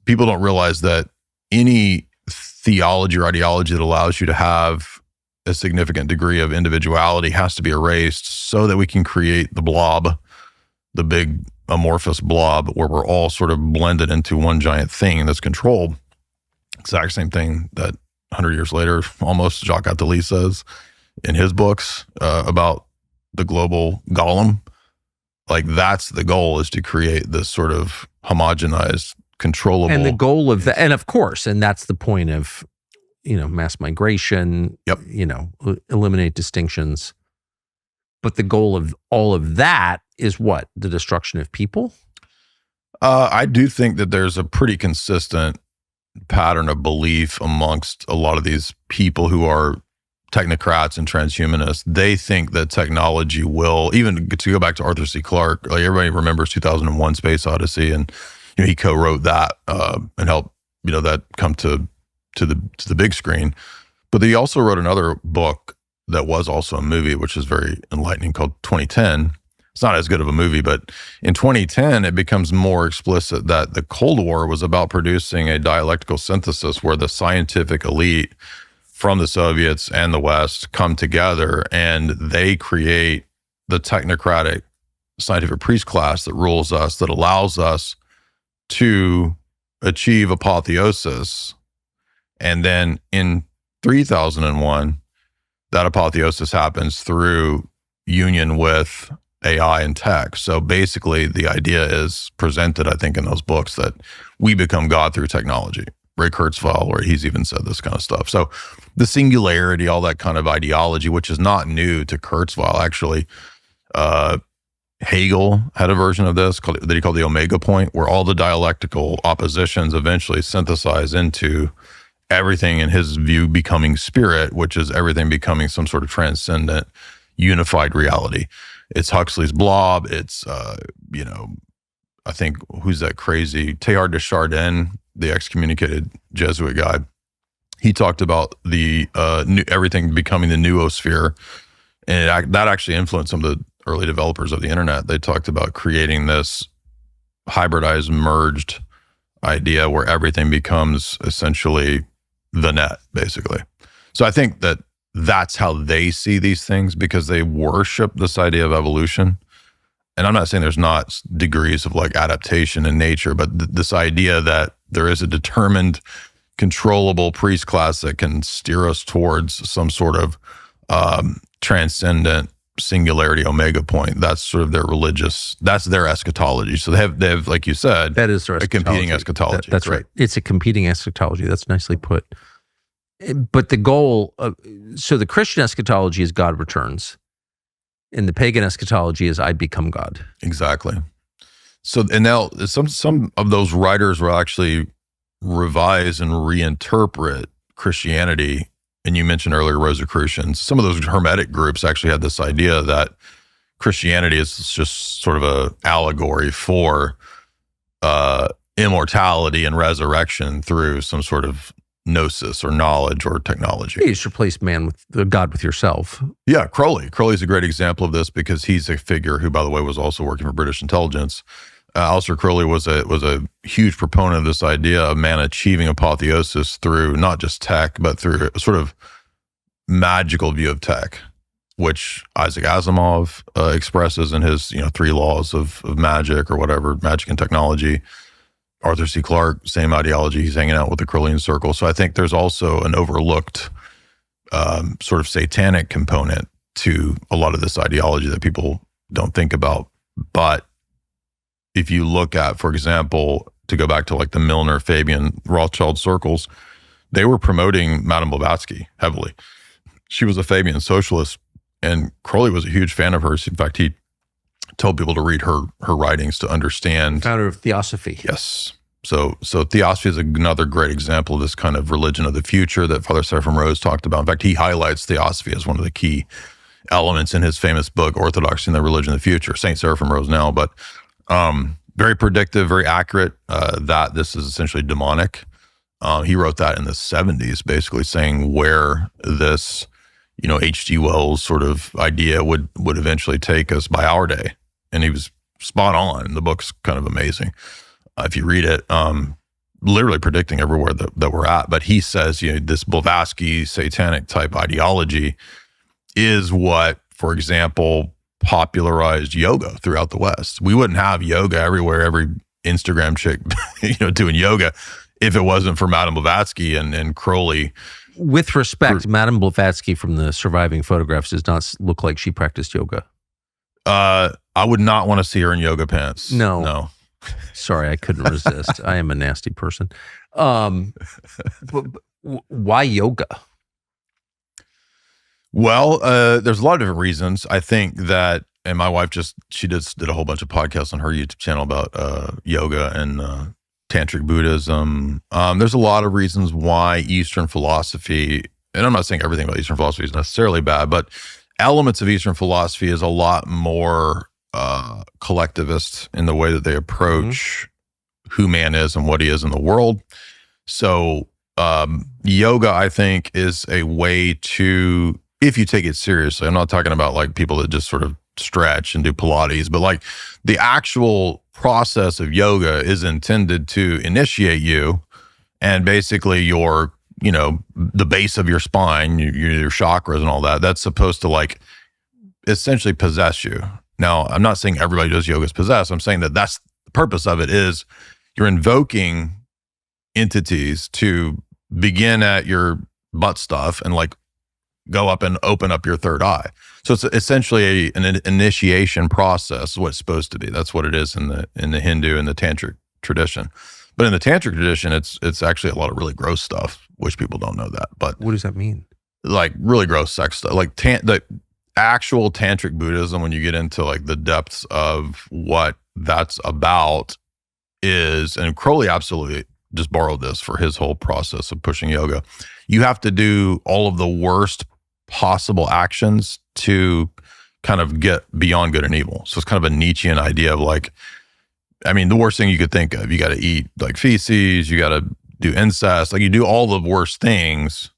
people don't realize that any theology or ideology that allows you to have a significant degree of individuality has to be erased so that we can create the blob, the big amorphous blob where we're all sort of blended into one giant thing that's controlled. Exact same thing that 100 years later, almost, Jacques Attali says in his books about the global golem. Like, that's the goal, is to create this sort of homogenized, controllable. And the goal of that, and of course, and that's the point of, mass migration, eliminate distinctions. But the goal of all of that is what? The destruction of people? I do think that there's a pretty consistent pattern of belief amongst a lot of these people who are technocrats and transhumanists. They think that technology will, even to go back to Arthur C. Clarke, like everybody remembers 2001 Space Odyssey, and he co-wrote that and helped that come to the big screen. But he also wrote another book that was also a movie, which is very enlightening, called 2010. It's not as good of a movie, but in 2010, it becomes more explicit that the Cold War was about producing a dialectical synthesis where the scientific elite from the Soviets and the West come together and they create the technocratic scientific priest class that rules us, that allows us to achieve apotheosis. And then in 3001, that apotheosis happens through union with AI and tech. So basically the idea is presented, I think, in those books that we become God through technology. Ray Kurzweil, where he's even said this kind of stuff. So the singularity, all that kind of ideology, which is not new to Kurzweil, actually, Hegel had a version of this that he called the omega point, where all the dialectical oppositions eventually synthesize into everything in his view becoming spirit, which is everything becoming some sort of transcendent, unified reality. It's Huxley's blob. It's, I think, who's that crazy? Teilhard de Chardin, the excommunicated Jesuit guy. He talked about the everything becoming the noosphere. And that actually influenced some of the early developers of the internet. They talked about creating this hybridized, merged idea where everything becomes essentially the net, basically. So I think that that's how they see these things, because they worship this idea of evolution. And I'm not saying there's not degrees of like adaptation in nature, but this idea that there is a determined, controllable priest class that can steer us towards some sort of transcendent singularity omega point. That's sort of their religious, that's their eschatology. So they have, like you said, that is their a competing eschatology. That's right. It's a competing eschatology. That's nicely put. But the goal so the Christian eschatology is God returns, and the pagan eschatology is I become God. Exactly. So, and now some of those writers will actually revise and reinterpret Christianity. And you mentioned earlier Rosicrucians. Some of those Hermetic groups actually had this idea that Christianity is just sort of a allegory for immortality and resurrection through some sort of gnosis or knowledge or technology. You just replace man with God with yourself. Yeah, Crowley. Crowley's a great example of this because he's a figure who, by the way, was also working for British intelligence. Aleister Crowley was a huge proponent of this idea of man achieving apotheosis through not just tech, but through a sort of magical view of tech, which Isaac Asimov expresses in his 3 laws of magic or whatever, magic and technology. Arthur C. Clarke, same ideology. He's hanging out with the Crowleyan circle. So I think there's also an overlooked sort of satanic component to a lot of this ideology that people don't think about. But if you look at, for example, to go back to like the Milner, Fabian, Rothschild circles, they were promoting Madame Blavatsky heavily. She was a Fabian socialist, and Crowley was a huge fan of hers. In fact, he told people to read her writings to understand. Founder of Theosophy. Yes. So Theosophy is another great example of this kind of religion of the future that Father Seraphim Rose talked about. In fact, he highlights Theosophy as one of the key elements in his famous book, Orthodoxy and the Religion of the Future. Saint Seraphim Rose now, but very predictive, very accurate, that this is essentially demonic. He wrote that in the 70s, basically saying where this, H.G. Wells sort of idea would eventually take us by our day. And he was spot on. The book's kind of amazing. If you read it, literally predicting everywhere that we're at. But he says, this Blavatsky satanic type ideology is what, for example, popularized yoga throughout the West. We wouldn't have yoga everywhere, every Instagram chick, doing yoga, if it wasn't for Madame Blavatsky and Crowley. With respect, Madame Blavatsky from the surviving photographs does not look like she practiced yoga. I would not want to see her in yoga pants. No. Sorry, I couldn't resist. I am a nasty person. But why yoga? Well, there's a lot of different reasons. I think that, and my wife she just did a whole bunch of podcasts on her YouTube channel about yoga and tantric Buddhism. There's a lot of reasons why Eastern philosophy, and I'm not saying everything about Eastern philosophy is necessarily bad, but elements of Eastern philosophy is a lot more collectivist in the way that they approach who man is and what he is in the world. So yoga, I think, is a way to, if you take it seriously, I'm not talking about like people that just sort of stretch and do Pilates, but like the actual process of yoga is intended to initiate you, and basically your, the base of your spine, your chakras and all that, that's supposed to like essentially possess you. Now, I'm not saying everybody who does yoga is possessed. I'm saying that that's the purpose of it, is you're invoking entities to begin at your butt stuff and like go up and open up your third eye. So it's essentially an initiation process, is what it's supposed to be. That's what it is in the Hindu and the tantric tradition. But in the tantric tradition, it's actually a lot of really gross stuff, which people don't know that. But what does that mean? Like really gross sex stuff. Like actual tantric Buddhism, when you get into like the depths of what that's about, is, and Crowley absolutely just borrowed this for his whole process of pushing yoga. You have to do all of the worst possible actions to kind of get beyond good and evil. So it's kind of a Nietzschean idea of like, I mean, the worst thing you could think of, you got to eat like feces, you got to do incest, like you do all the worst things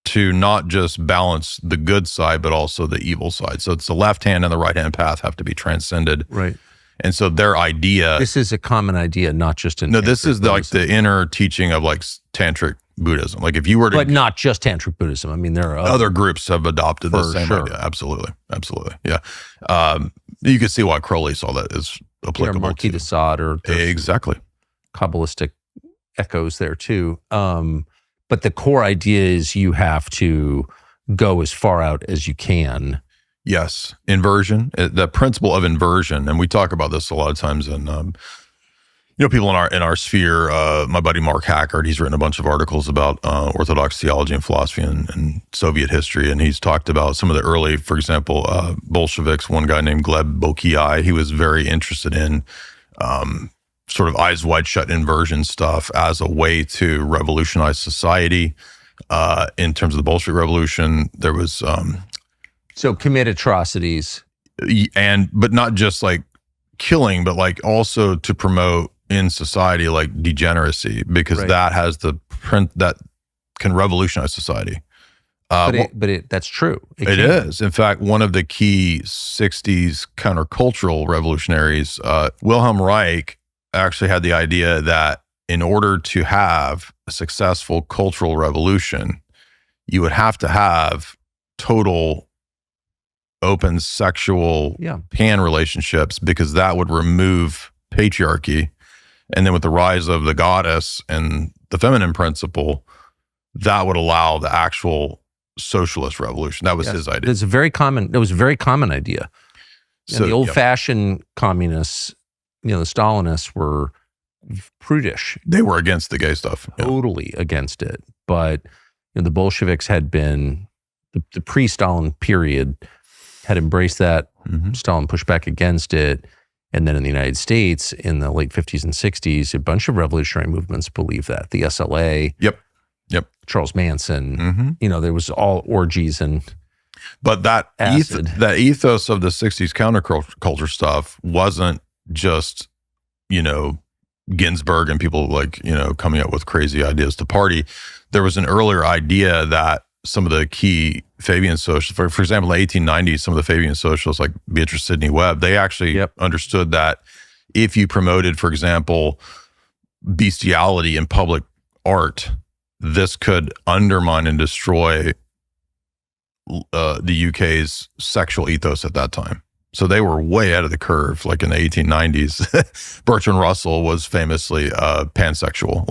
to not just balance the good side, but also the evil side. So it's the left hand and the right hand path have to be transcended. Right. And so their idea. This is a common idea, not just in. No, this is Buddhism. like the inner teaching of like tantric Buddhism. Like if you were to. But not just tantric Buddhism. I mean, there are other groups have adopted the same sure. idea. Absolutely. Absolutely. Yeah. You can see why Crowley saw that as applicable. Marquis de Sade or exactly. Kabbalistic echoes there too. But the core idea is you have to go as far out as you can. Yes, inversion, the principle of inversion, and we talk about this a lot of times. And people in our sphere. My buddy Mark Hackard, he's written a bunch of articles about Orthodox theology and philosophy and Soviet history, and he's talked about some of the early, for example, Bolsheviks. One guy named Gleb Bokyai, he was very interested in sort of eyes wide shut inversion stuff as a way to revolutionize society. In terms of the Bolshevik Revolution, there was so commit atrocities, but not just like killing, but like also to promote in society like degeneracy, because that has the print that can revolutionize society. That's true. It is. In fact, one of the key 60s countercultural revolutionaries, Wilhelm Reich, actually had the idea that in order to have a successful cultural revolution, you would have to have total open sexual pan relationships, because that would remove patriarchy. And then with the rise of the goddess and the feminine principle, that would allow the actual socialist revolution. That was his idea. It was a very common idea. So the old-fashioned communists, the Stalinists, were prudish. They were against the gay stuff. Totally against it. But the Bolsheviks had been, the pre-Stalin period had embraced that. Mm-hmm. Stalin pushed back against it. And then in the United States, in the late 50s and 60s, a bunch of revolutionary movements believed that. The SLA. Yep. Charles Manson. Mm-hmm. There was all orgies and But that acid. That ethos of the 60s counterculture stuff wasn't just, Ginsburg and people like, coming up with crazy ideas to party. There was an earlier idea that some of the key Fabian socialists, for example, in the 1890s, some of the Fabian socialists like Beatrice Sidney Webb, they actually understood that if you promoted, for example, bestiality in public art, this could undermine and destroy the UK's sexual ethos at that time. So they were way out of the curve. Like in the 1890s, Bertrand Russell was famously pansexual,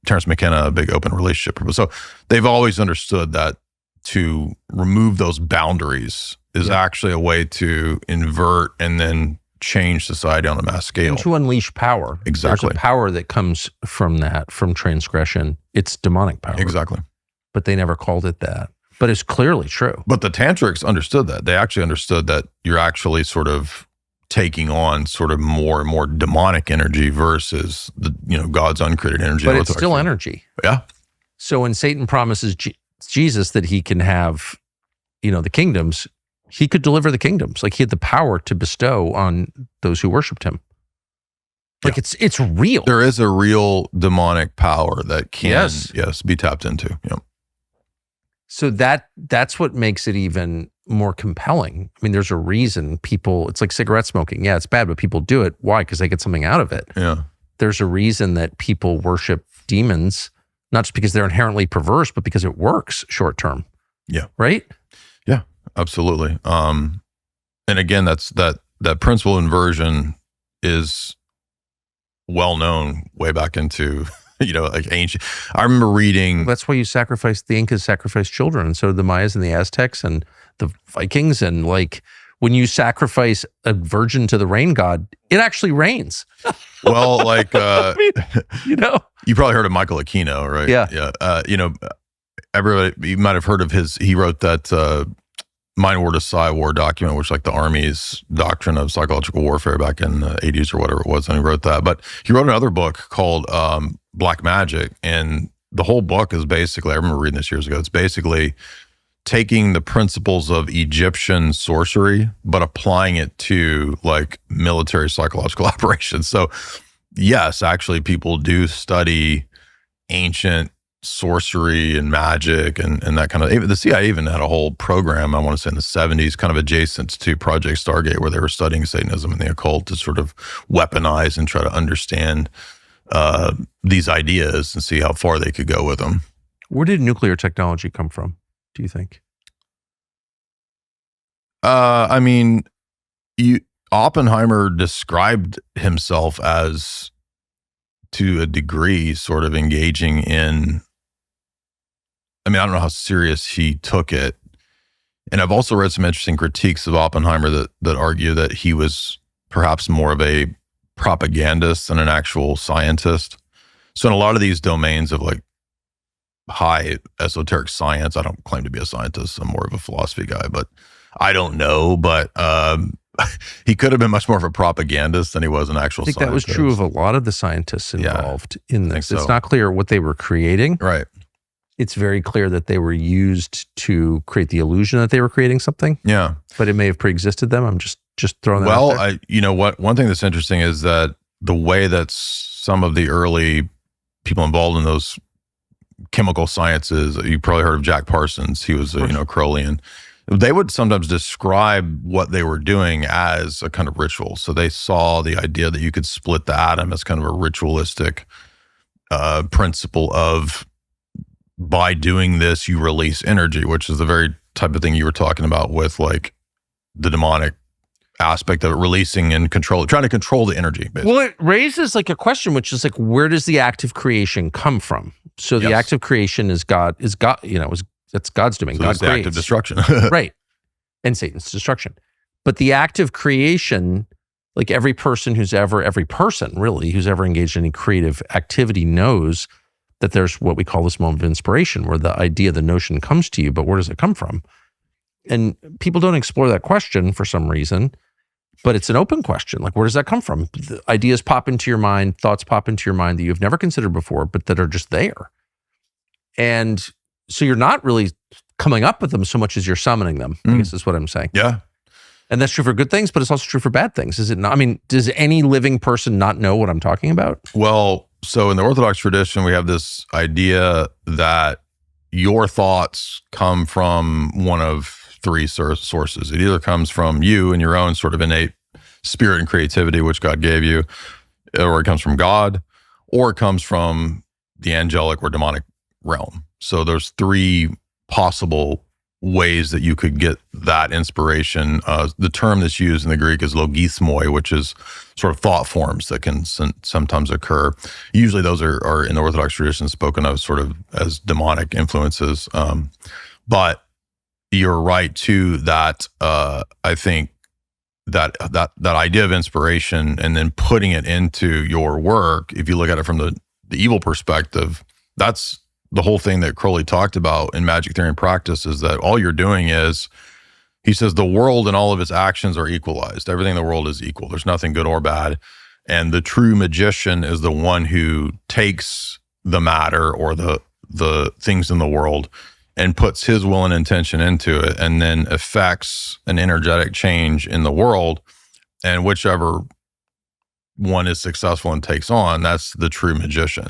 Terence McKenna, a big open relationship. So they've always understood that to remove those boundaries is actually a way to invert and then change society on a mass scale. And to unleash power. Exactly. There's a power that comes from that, from transgression. It's demonic power. Exactly. But they never called it that. But it's clearly true. But the tantrics understood that. They actually understood that you're actually sort of taking on sort of more and more demonic energy versus the God's uncreated energy. But it's still energy. Yeah. So when Satan promises Jesus that he can have, the kingdoms, he could deliver the kingdoms. Like he had the power to bestow on those who worshiped him. Like it's real. There is a real demonic power that can be tapped into. Yeah. So that's what makes it even more compelling. I mean, there's a reason it's like cigarette smoking. Yeah, it's bad, but people do it. Why? Because they get something out of it. Yeah. There's a reason that people worship demons, not just because they're inherently perverse, but because it works short term. Yeah. Right? Yeah, absolutely. And again, that principle of inversion is well known way back into like ancient. I remember reading. That's why the Incas sacrificed children, and so did the Mayas and the Aztecs and the Vikings. And like when you sacrifice a virgin to the rain god, it actually rains. Well, like I mean, you probably heard of Michael Aquino, right? Yeah. Yeah. everybody, you might have heard of he wrote that Mind War to Psy War document, which is like the Army's doctrine of psychological warfare back in the 80s or whatever it was, and he wrote that. But he wrote another book called Black Magic, and the whole book is basically, I remember reading this years ago, it's basically taking the principles of Egyptian sorcery, but applying it to like military psychological operations. So yes, actually people do study ancient sorcery and magic and that kind of, even the CIA even had a whole program, I want to say in the 70s, kind of adjacent to Project Stargate, where they were studying Satanism and the occult to sort of weaponize and try to understand these ideas and see how far they could go with them. Where did nuclear technology come from, do you think? I mean, Oppenheimer described himself as, to a degree, sort of engaging in, I mean, I don't know how serious he took it. And I've also read some interesting critiques of Oppenheimer that argue that he was perhaps more of a propagandist than an actual scientist. So in a lot of these domains of like high esoteric science, I don't claim to be a scientist, I'm more of a philosophy guy, but I don't know. But he could have been much more of a propagandist than he was an actual scientist. I think that was true of a lot of the scientists involved in this. So. It's not clear what they were creating. Right. It's very clear that they were used to create the illusion that they were creating something. Yeah. But it may have pre-existed them. I'm just throwing that out there. You know what? One thing that's interesting is that the way that some of the early people involved in those chemical sciences, you probably heard of Jack Parsons. He was a Crowleyan. They would sometimes describe what they were doing as a kind of ritual. So they saw the idea that you could split the atom as kind of a ritualistic principle of, by doing this, you release energy, which is the very type of thing you were talking about with like the demonic aspect of it, releasing and trying to control the energy. Basically. Well, it raises like a question, which is like, where does the act of creation come from? So the act of creation is God, that's God's doing. So God creates. The act of destruction. Right. And Satan's destruction. But the act of creation, like every person who's ever engaged in any creative activity knows that there's what we call this moment of inspiration, where the idea, the notion comes to you, but where does it come from? And people don't explore that question for some reason, but it's an open question. Like, where does that come from? The ideas pop into your mind, thoughts pop into your mind that you've never considered before, but that are just there. And so you're not really coming up with them so much as you're summoning them, I guess is what I'm saying. Yeah. And that's true for good things, but it's also true for bad things. Is it not? I mean, does any living person not know what I'm talking about? Well, so in the Orthodox tradition, we have this idea that your thoughts come from one of three sources. It either comes from you and your own sort of innate spirit and creativity, which God gave you, or it comes from God, or it comes from the angelic or demonic realm. So there's three possible ways that you could get that inspiration. The term that's used in the Greek is logismoi, which is sort of thought forms that can sometimes occur. Usually those are in the Orthodox tradition spoken of sort of as demonic influences. But you're right too that I think that idea of inspiration and then putting it into your work, if you look at it from the evil perspective, that's the whole thing that Crowley talked about in Magic Theory and Practice, is that all you're doing is, he says, the world and all of its actions are equalized. Everything in the world is equal. There's nothing good or bad. And the true magician is the one who takes the matter or the things in the world and puts his will and intention into it, and then affects an energetic change in the world. And whichever one is successful and takes on, that's the true magician.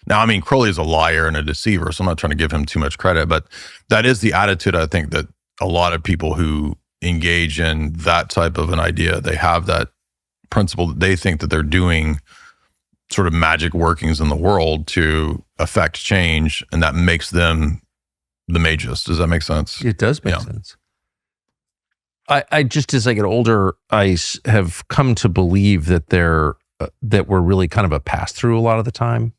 Now, I mean, Crowley is a liar and a deceiver, so I'm not trying to give him too much credit, but that is the attitude, I think, that a lot of people who engage in that type of an idea, they have that principle that they think that they're doing sort of magic workings in the world to affect change, and that makes them the magus. Does that make sense? It does make sense. I just, as I get older, I have come to believe that that we're really kind of a pass-through a lot of the time,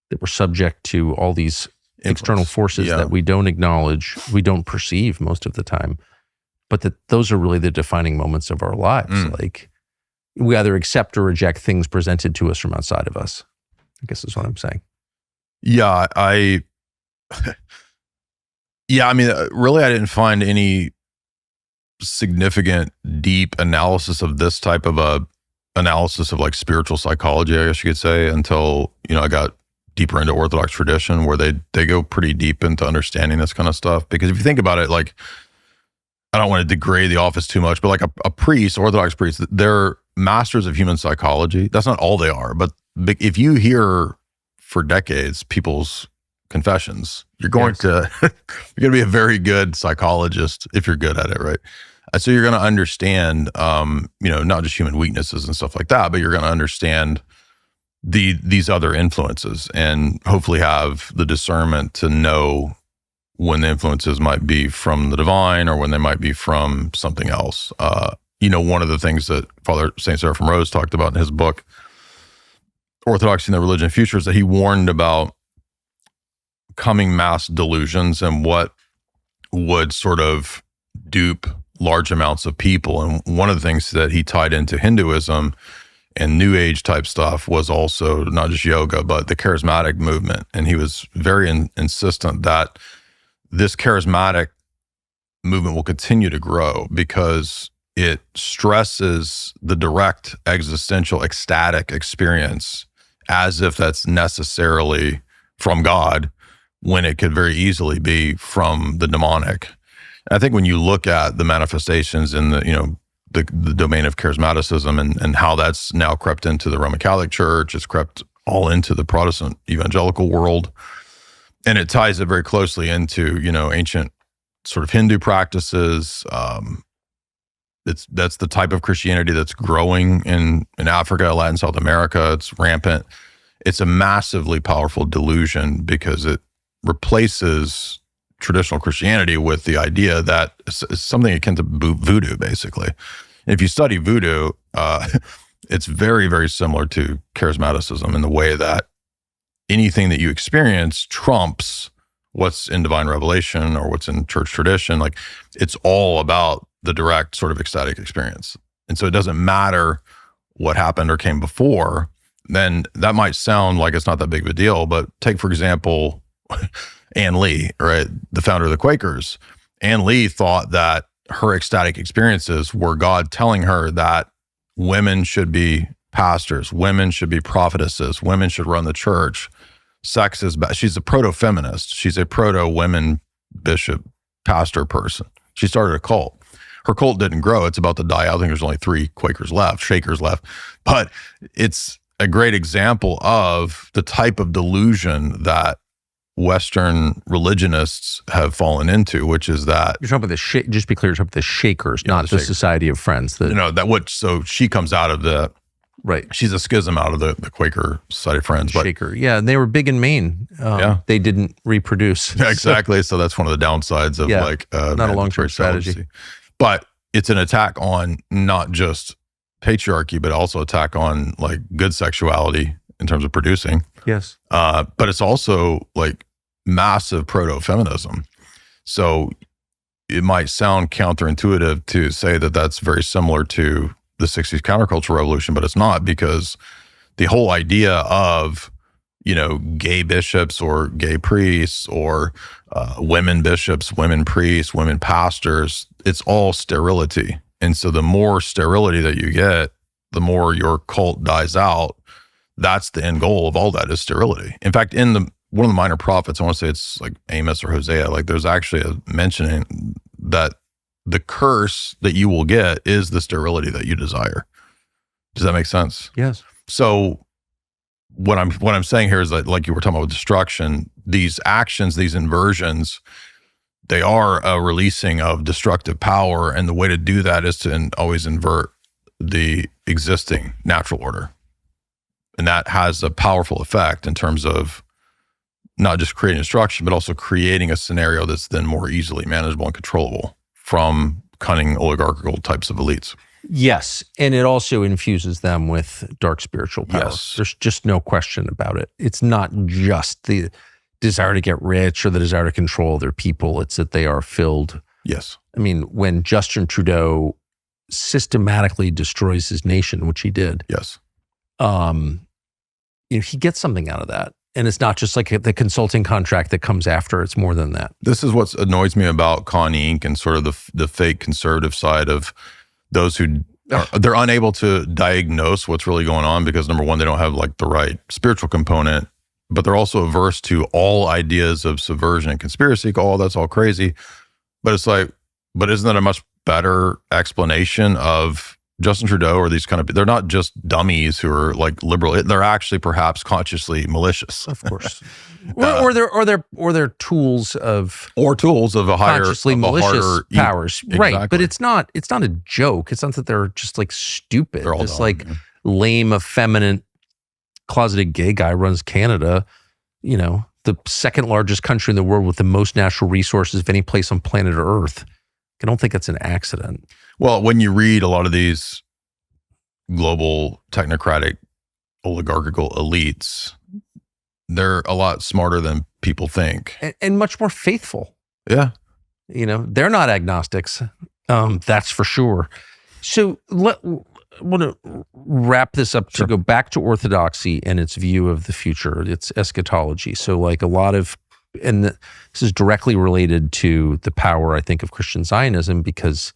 that we're subject to all these external forces that we don't acknowledge, we don't perceive most of the time, but that those are really the defining moments of our lives. Like, we either accept or reject things presented to us from outside of us, I guess is what I'm saying. Yeah, Yeah, I mean, really, I didn't find any significant, deep analysis of this type of a analysis of like spiritual psychology, I guess you could say, until, I got deeper into Orthodox tradition, where they go pretty deep into understanding this kind of stuff. Because if you think about it, like, I don't want to degrade the office too much, but like a priest, Orthodox priest, they're masters of human psychology. That's not all they are, but if you hear for decades people's confessions, you're going to you're going to be a very good psychologist if you're good at it, right? So you're going to understand, not just human weaknesses and stuff like that, but you're going to understand these other influences, and hopefully have the discernment to know when the influences might be from the divine or when they might be from something else. One of the things that Father St. Seraphim Rose talked about in his book, Orthodoxy and the Religion of Future, is that he warned about coming mass delusions and what would sort of dupe large amounts of people. And one of the things that he tied into Hinduism and New Age type stuff was also not just yoga, but the Charismatic movement. And he was very insistent that this Charismatic movement will continue to grow because it stresses the direct existential ecstatic experience as if that's necessarily from God, when it could very easily be from the demonic. And I think when you look at the manifestations in the domain of charismaticism and how that's now crept into the Roman Catholic Church, it's crept all into the Protestant evangelical world, and it ties it very closely into ancient sort of Hindu practices. That's the type of Christianity that's growing in Africa, Latin, South America. It's rampant. It's a massively powerful delusion because it replaces traditional Christianity with the idea that it's something akin to voodoo, basically. And if you study voodoo, it's very, very similar to charismaticism in the way that anything that you experience trumps what's in divine revelation or what's in church tradition. Like, it's all about the direct sort of ecstatic experience. And so it doesn't matter what happened or came before. Then that might sound like it's not that big of a deal, but take, for example, Ann Lee, right? The founder of the Quakers. Ann Lee thought that her ecstatic experiences were God telling her that women should be pastors, women should be prophetesses, women should run the church. Sex is bad. She's a proto-feminist. She's a proto-women bishop, pastor person. She started a cult. Her cult didn't grow. It's about to die out. I think there's only 3 Quakers left, Shakers left. But it's a great example of the type of delusion that Western religionists have fallen into, which is that you're talking about just be clear, you're talking about the Shakers, not the Society of Friends. So she comes out of the right. She's a schism out of the Quaker Society of Friends. But, Shaker, yeah, and they were big in Maine. They didn't reproduce. Yeah, exactly. So that's one of the downsides of not a long-term strategy. But it's an attack on not just patriarchy, but also attack on like good sexuality in terms of producing. Yes. But it's also like massive proto-feminism. So it might sound counterintuitive to say that that's very similar to the 60s counterculture revolution, but it's not, because the whole idea of, gay bishops or gay priests or women bishops, women priests, women pastors, it's all sterility. And so the more sterility that you get, the more your cult dies out. That's the end goal of all that, is sterility. In fact, in one of the minor prophets, I want to say it's like Amos or Hosea, like there's actually a mentioning that the curse that you will get is the sterility that you desire. Does that make sense? Yes. So what I'm saying here is that, like you were talking about with destruction, these actions, these inversions, they are a releasing of destructive power. And the way to do that is to always invert the existing natural order. And that has a powerful effect in terms of not just creating destruction, but also creating a scenario that's then more easily manageable and controllable from cunning oligarchical types of elites. Yes. And it also infuses them with dark spiritual power. Yes. There's just no question about it. It's not just the desire to get rich or the desire to control their people. It's that they are filled. Yes. I mean, when Justin Trudeau systematically destroys his nation, which he did. Yes. He gets something out of that. And it's not just like the consulting contract that comes after. It's more than that. This is what annoys me about Con Inc. and sort of the fake conservative side of those who they're unable to diagnose what's really going on because, number one, they don't have like the right spiritual component, but they're also averse to all ideas of subversion and conspiracy. Oh, that's all crazy. But it's like, but isn't that a much better explanation of Justin Trudeau or these kind of, they're not just dummies who are like liberal. They're actually perhaps consciously malicious. Of course. or they're tools of a higher, consciously malicious powers. Exactly. Right. But it's not a joke. It's not that they're just like stupid. They're all this dumb, like lame, effeminate, closeted gay guy runs Canada, the second largest country in the world with the most natural resources of any place on planet Earth. I don't think it's an accident. Well, when you read a lot of these global technocratic oligarchical elites, they're a lot smarter than people think. And much more faithful. Yeah. They're not agnostics. That's for sure. So I want to wrap this up to go back to Orthodoxy and its view of the future, its eschatology. So like a lot of, and this is directly related to the power, I think, of Christian Zionism, because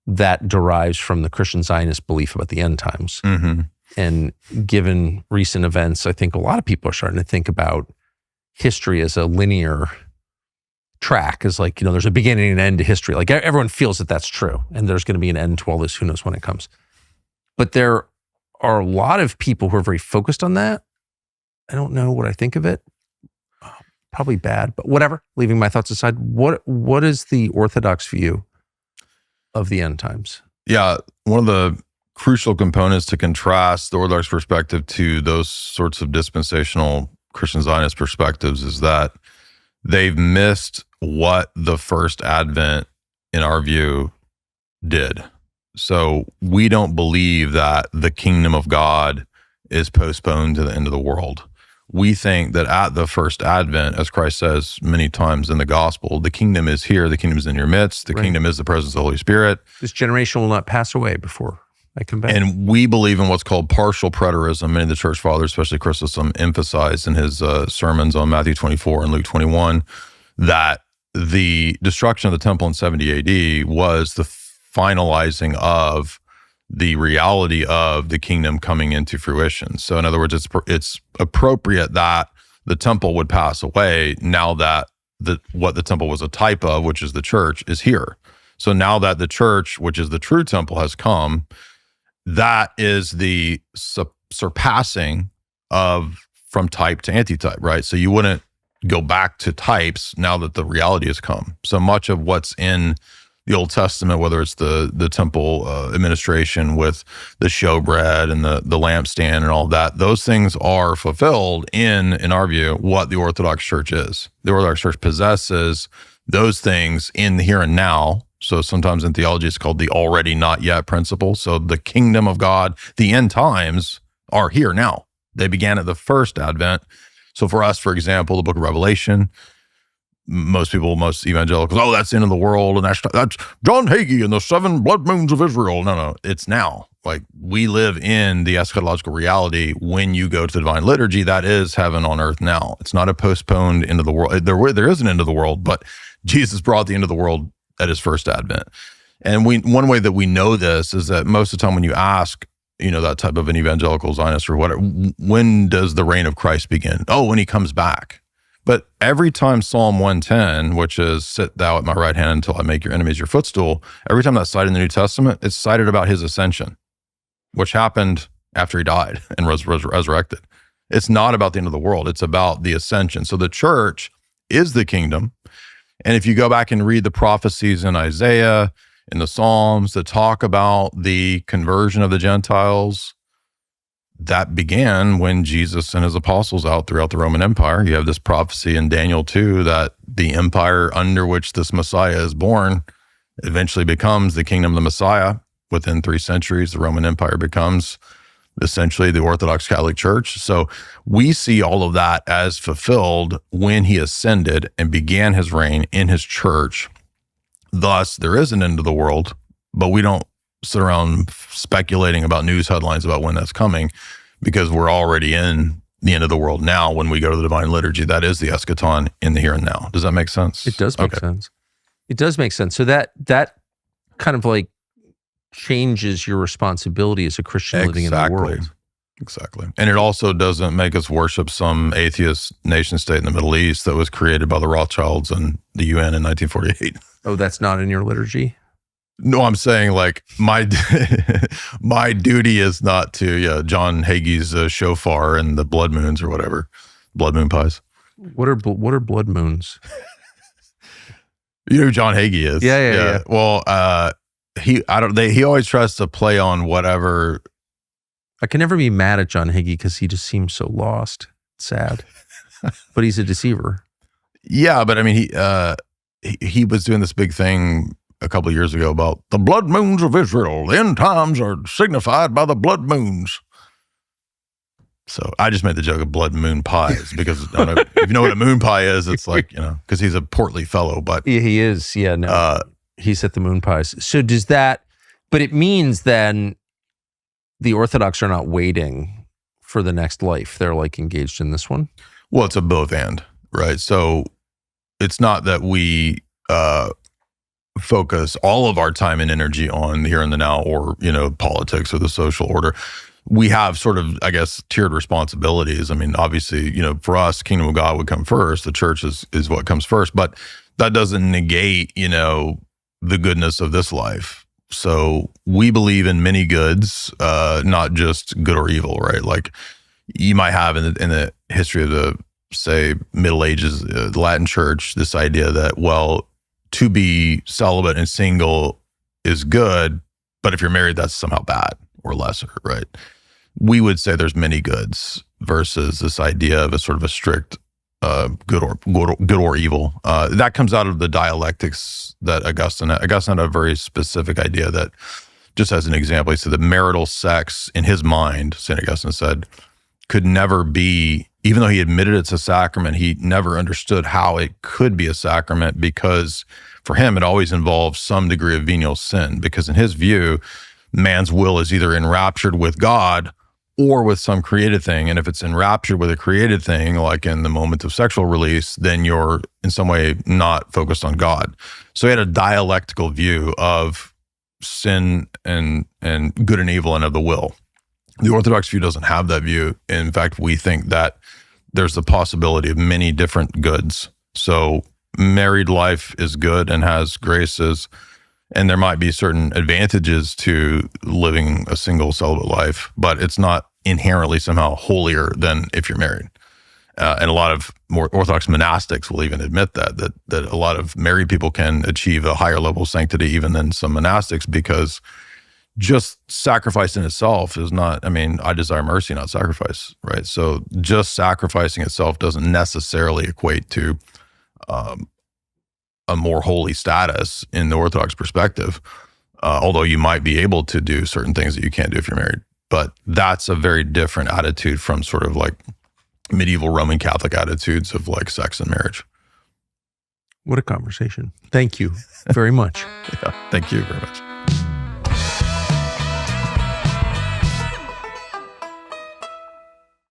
that derives from the Christian Zionist belief about the end times. Mm-hmm. And given recent events, I think a lot of people are starting to think about history as a linear track, as like, there's a beginning and end to history. Like everyone feels that that's true. And there's going to be an end to all this, who knows when it comes. But there are a lot of people who are very focused on that. I don't know what I think of it. Probably bad, but whatever. Leaving my thoughts aside, what is the Orthodox view of the end times? Yeah, one of the crucial components to contrast the Orthodox perspective to those sorts of dispensational Christian Zionist perspectives is that they've missed what the first advent, in our view, did. So we don't believe that the kingdom of God is postponed to the end of the world. We think that at the first advent, as Christ says many times in the gospel, the kingdom is here, the kingdom is in your midst, the kingdom is the presence of the Holy Spirit. This generation will not pass away before I come back. And we believe in what's called partial preterism. Many of the church fathers, especially Chrysostom, emphasized in his sermons on Matthew 24 and Luke 21 that the destruction of the temple in 70 AD was the finalizing of the reality of the kingdom coming into fruition. So in other words, it's appropriate that the temple would pass away now that what the temple was a type of, which is the church, is here. So now that the church, which is the true temple, has come, that is the surpassing of from type to antitype, right? So you wouldn't go back to types now that the reality has come. So much of what's in the Old Testament, whether it's the temple administration with the showbread and the lampstand and all of that, those things are fulfilled in our view, what the Orthodox Church is. The Orthodox Church possesses those things in the here and now. So sometimes in theology, it's called the already not yet principle. So the kingdom of God, the end times are here now. They began at the first advent. So for us, for example, the book of Revelation, most evangelicals, that's the end of the world, and that's John Hagee and the 7 blood moons of Israel. No, it's now. Like, we live in the eschatological reality. When you go to the divine liturgy, that is heaven on earth now. It's not a postponed end of the world. There is an end of the world, but Jesus brought the end of the world at his first advent. And one way that we know this is that most of the time when you ask, that type of an evangelical Zionist or whatever, when does the reign of Christ begin? Oh, when he comes back. But every time Psalm 110, which is sit thou at my right hand until I make your enemies your footstool, every time that's cited in the New Testament, it's cited about his ascension, which happened after he died and was resurrected. It's not about the end of the world. It's about the ascension. So the church is the kingdom. And if you go back and read the prophecies in Isaiah, in the Psalms that talk about the conversion of the Gentiles, that began when Jesus sent his apostles out throughout the Roman Empire. You have this prophecy in Daniel 2 that the empire under which this Messiah is born eventually becomes the kingdom of the Messiah. Within 3 centuries, the Roman Empire becomes essentially the Orthodox Catholic Church. So we see all of that as fulfilled when he ascended and began his reign in his church. Thus, there is an end of the world, but we don't sit around speculating about news headlines about when that's coming, because we're already in the end of the world now when we go to the divine liturgy. That is the eschaton in the here and now. Does that make sense? It does make sense. It does make sense. So that kind of like changes your responsibility as a Christian living in the world. Exactly. And it also doesn't make us worship some atheist nation state in the Middle East that was created by the Rothschilds and the UN in 1948. Oh, that's not in your liturgy? No, I'm saying like my duty is not to John Hagee's shofar and the blood moons or whatever, blood moon pies. What are blood moons? You know who John Hagee is? Yeah. Well, he always tries to play on whatever. I can never be mad at John Hagee because he just seems so lost, sad. But he's a deceiver. Yeah, but I mean, he was doing this big thing a couple of years ago about the blood moons of Israel. The end times are signified by the blood moons. So I just made the joke of blood moon pies because I don't know, if you know what a moon pie is, it's like, because he's a portly fellow, but yeah, he is. Yeah, no, he's at the moon pies. So does that, but it means then the Orthodox are not waiting for the next life. They're like engaged in this one. Well, it's a both and, right? So it's not that we focus all of our time and energy on the here and the now or, politics or the social order. We have sort of, I guess, tiered responsibilities. I mean, obviously, for us, kingdom of God would come first. The church is what comes first, but that doesn't negate, the goodness of this life. So we believe in many goods, not just good or evil, right? Like you might have in the history of the, say, Middle Ages, the Latin Church, this idea that, well, to be celibate and single is good, but if you're married, that's somehow bad or lesser, right? We would say there's many goods versus this idea of a sort of a strict good or evil. That comes out of the dialectics that Augustine had a very specific idea that, just as an example, he said that marital sex in his mind, St. Augustine said, could never be, even though he admitted it's a sacrament, he never understood how it could be a sacrament because for him, it always involves some degree of venial sin because in his view, man's will is either enraptured with God or with some created thing. And if it's enraptured with a created thing, like in the moment of sexual release, then you're in some way not focused on God. So he had a dialectical view of sin and good and evil and of the will. The Orthodox view doesn't have that view. In fact, we think that there's the possibility of many different goods. So married life is good and has graces, and there might be certain advantages to living a single celibate life, but it's not inherently somehow holier than if you're married. And a lot of more Orthodox monastics will even admit that a lot of married people can achieve a higher level of sanctity even than some monastics because just sacrifice in itself is not, I desire mercy, not sacrifice, right? So just sacrificing itself doesn't necessarily equate to a more holy status in the Orthodox perspective, although you might be able to do certain things that you can't do if you're married. But that's a very different attitude from sort of like medieval Roman Catholic attitudes of like sex and marriage. What a conversation. Thank you very much. Yeah, thank you very much.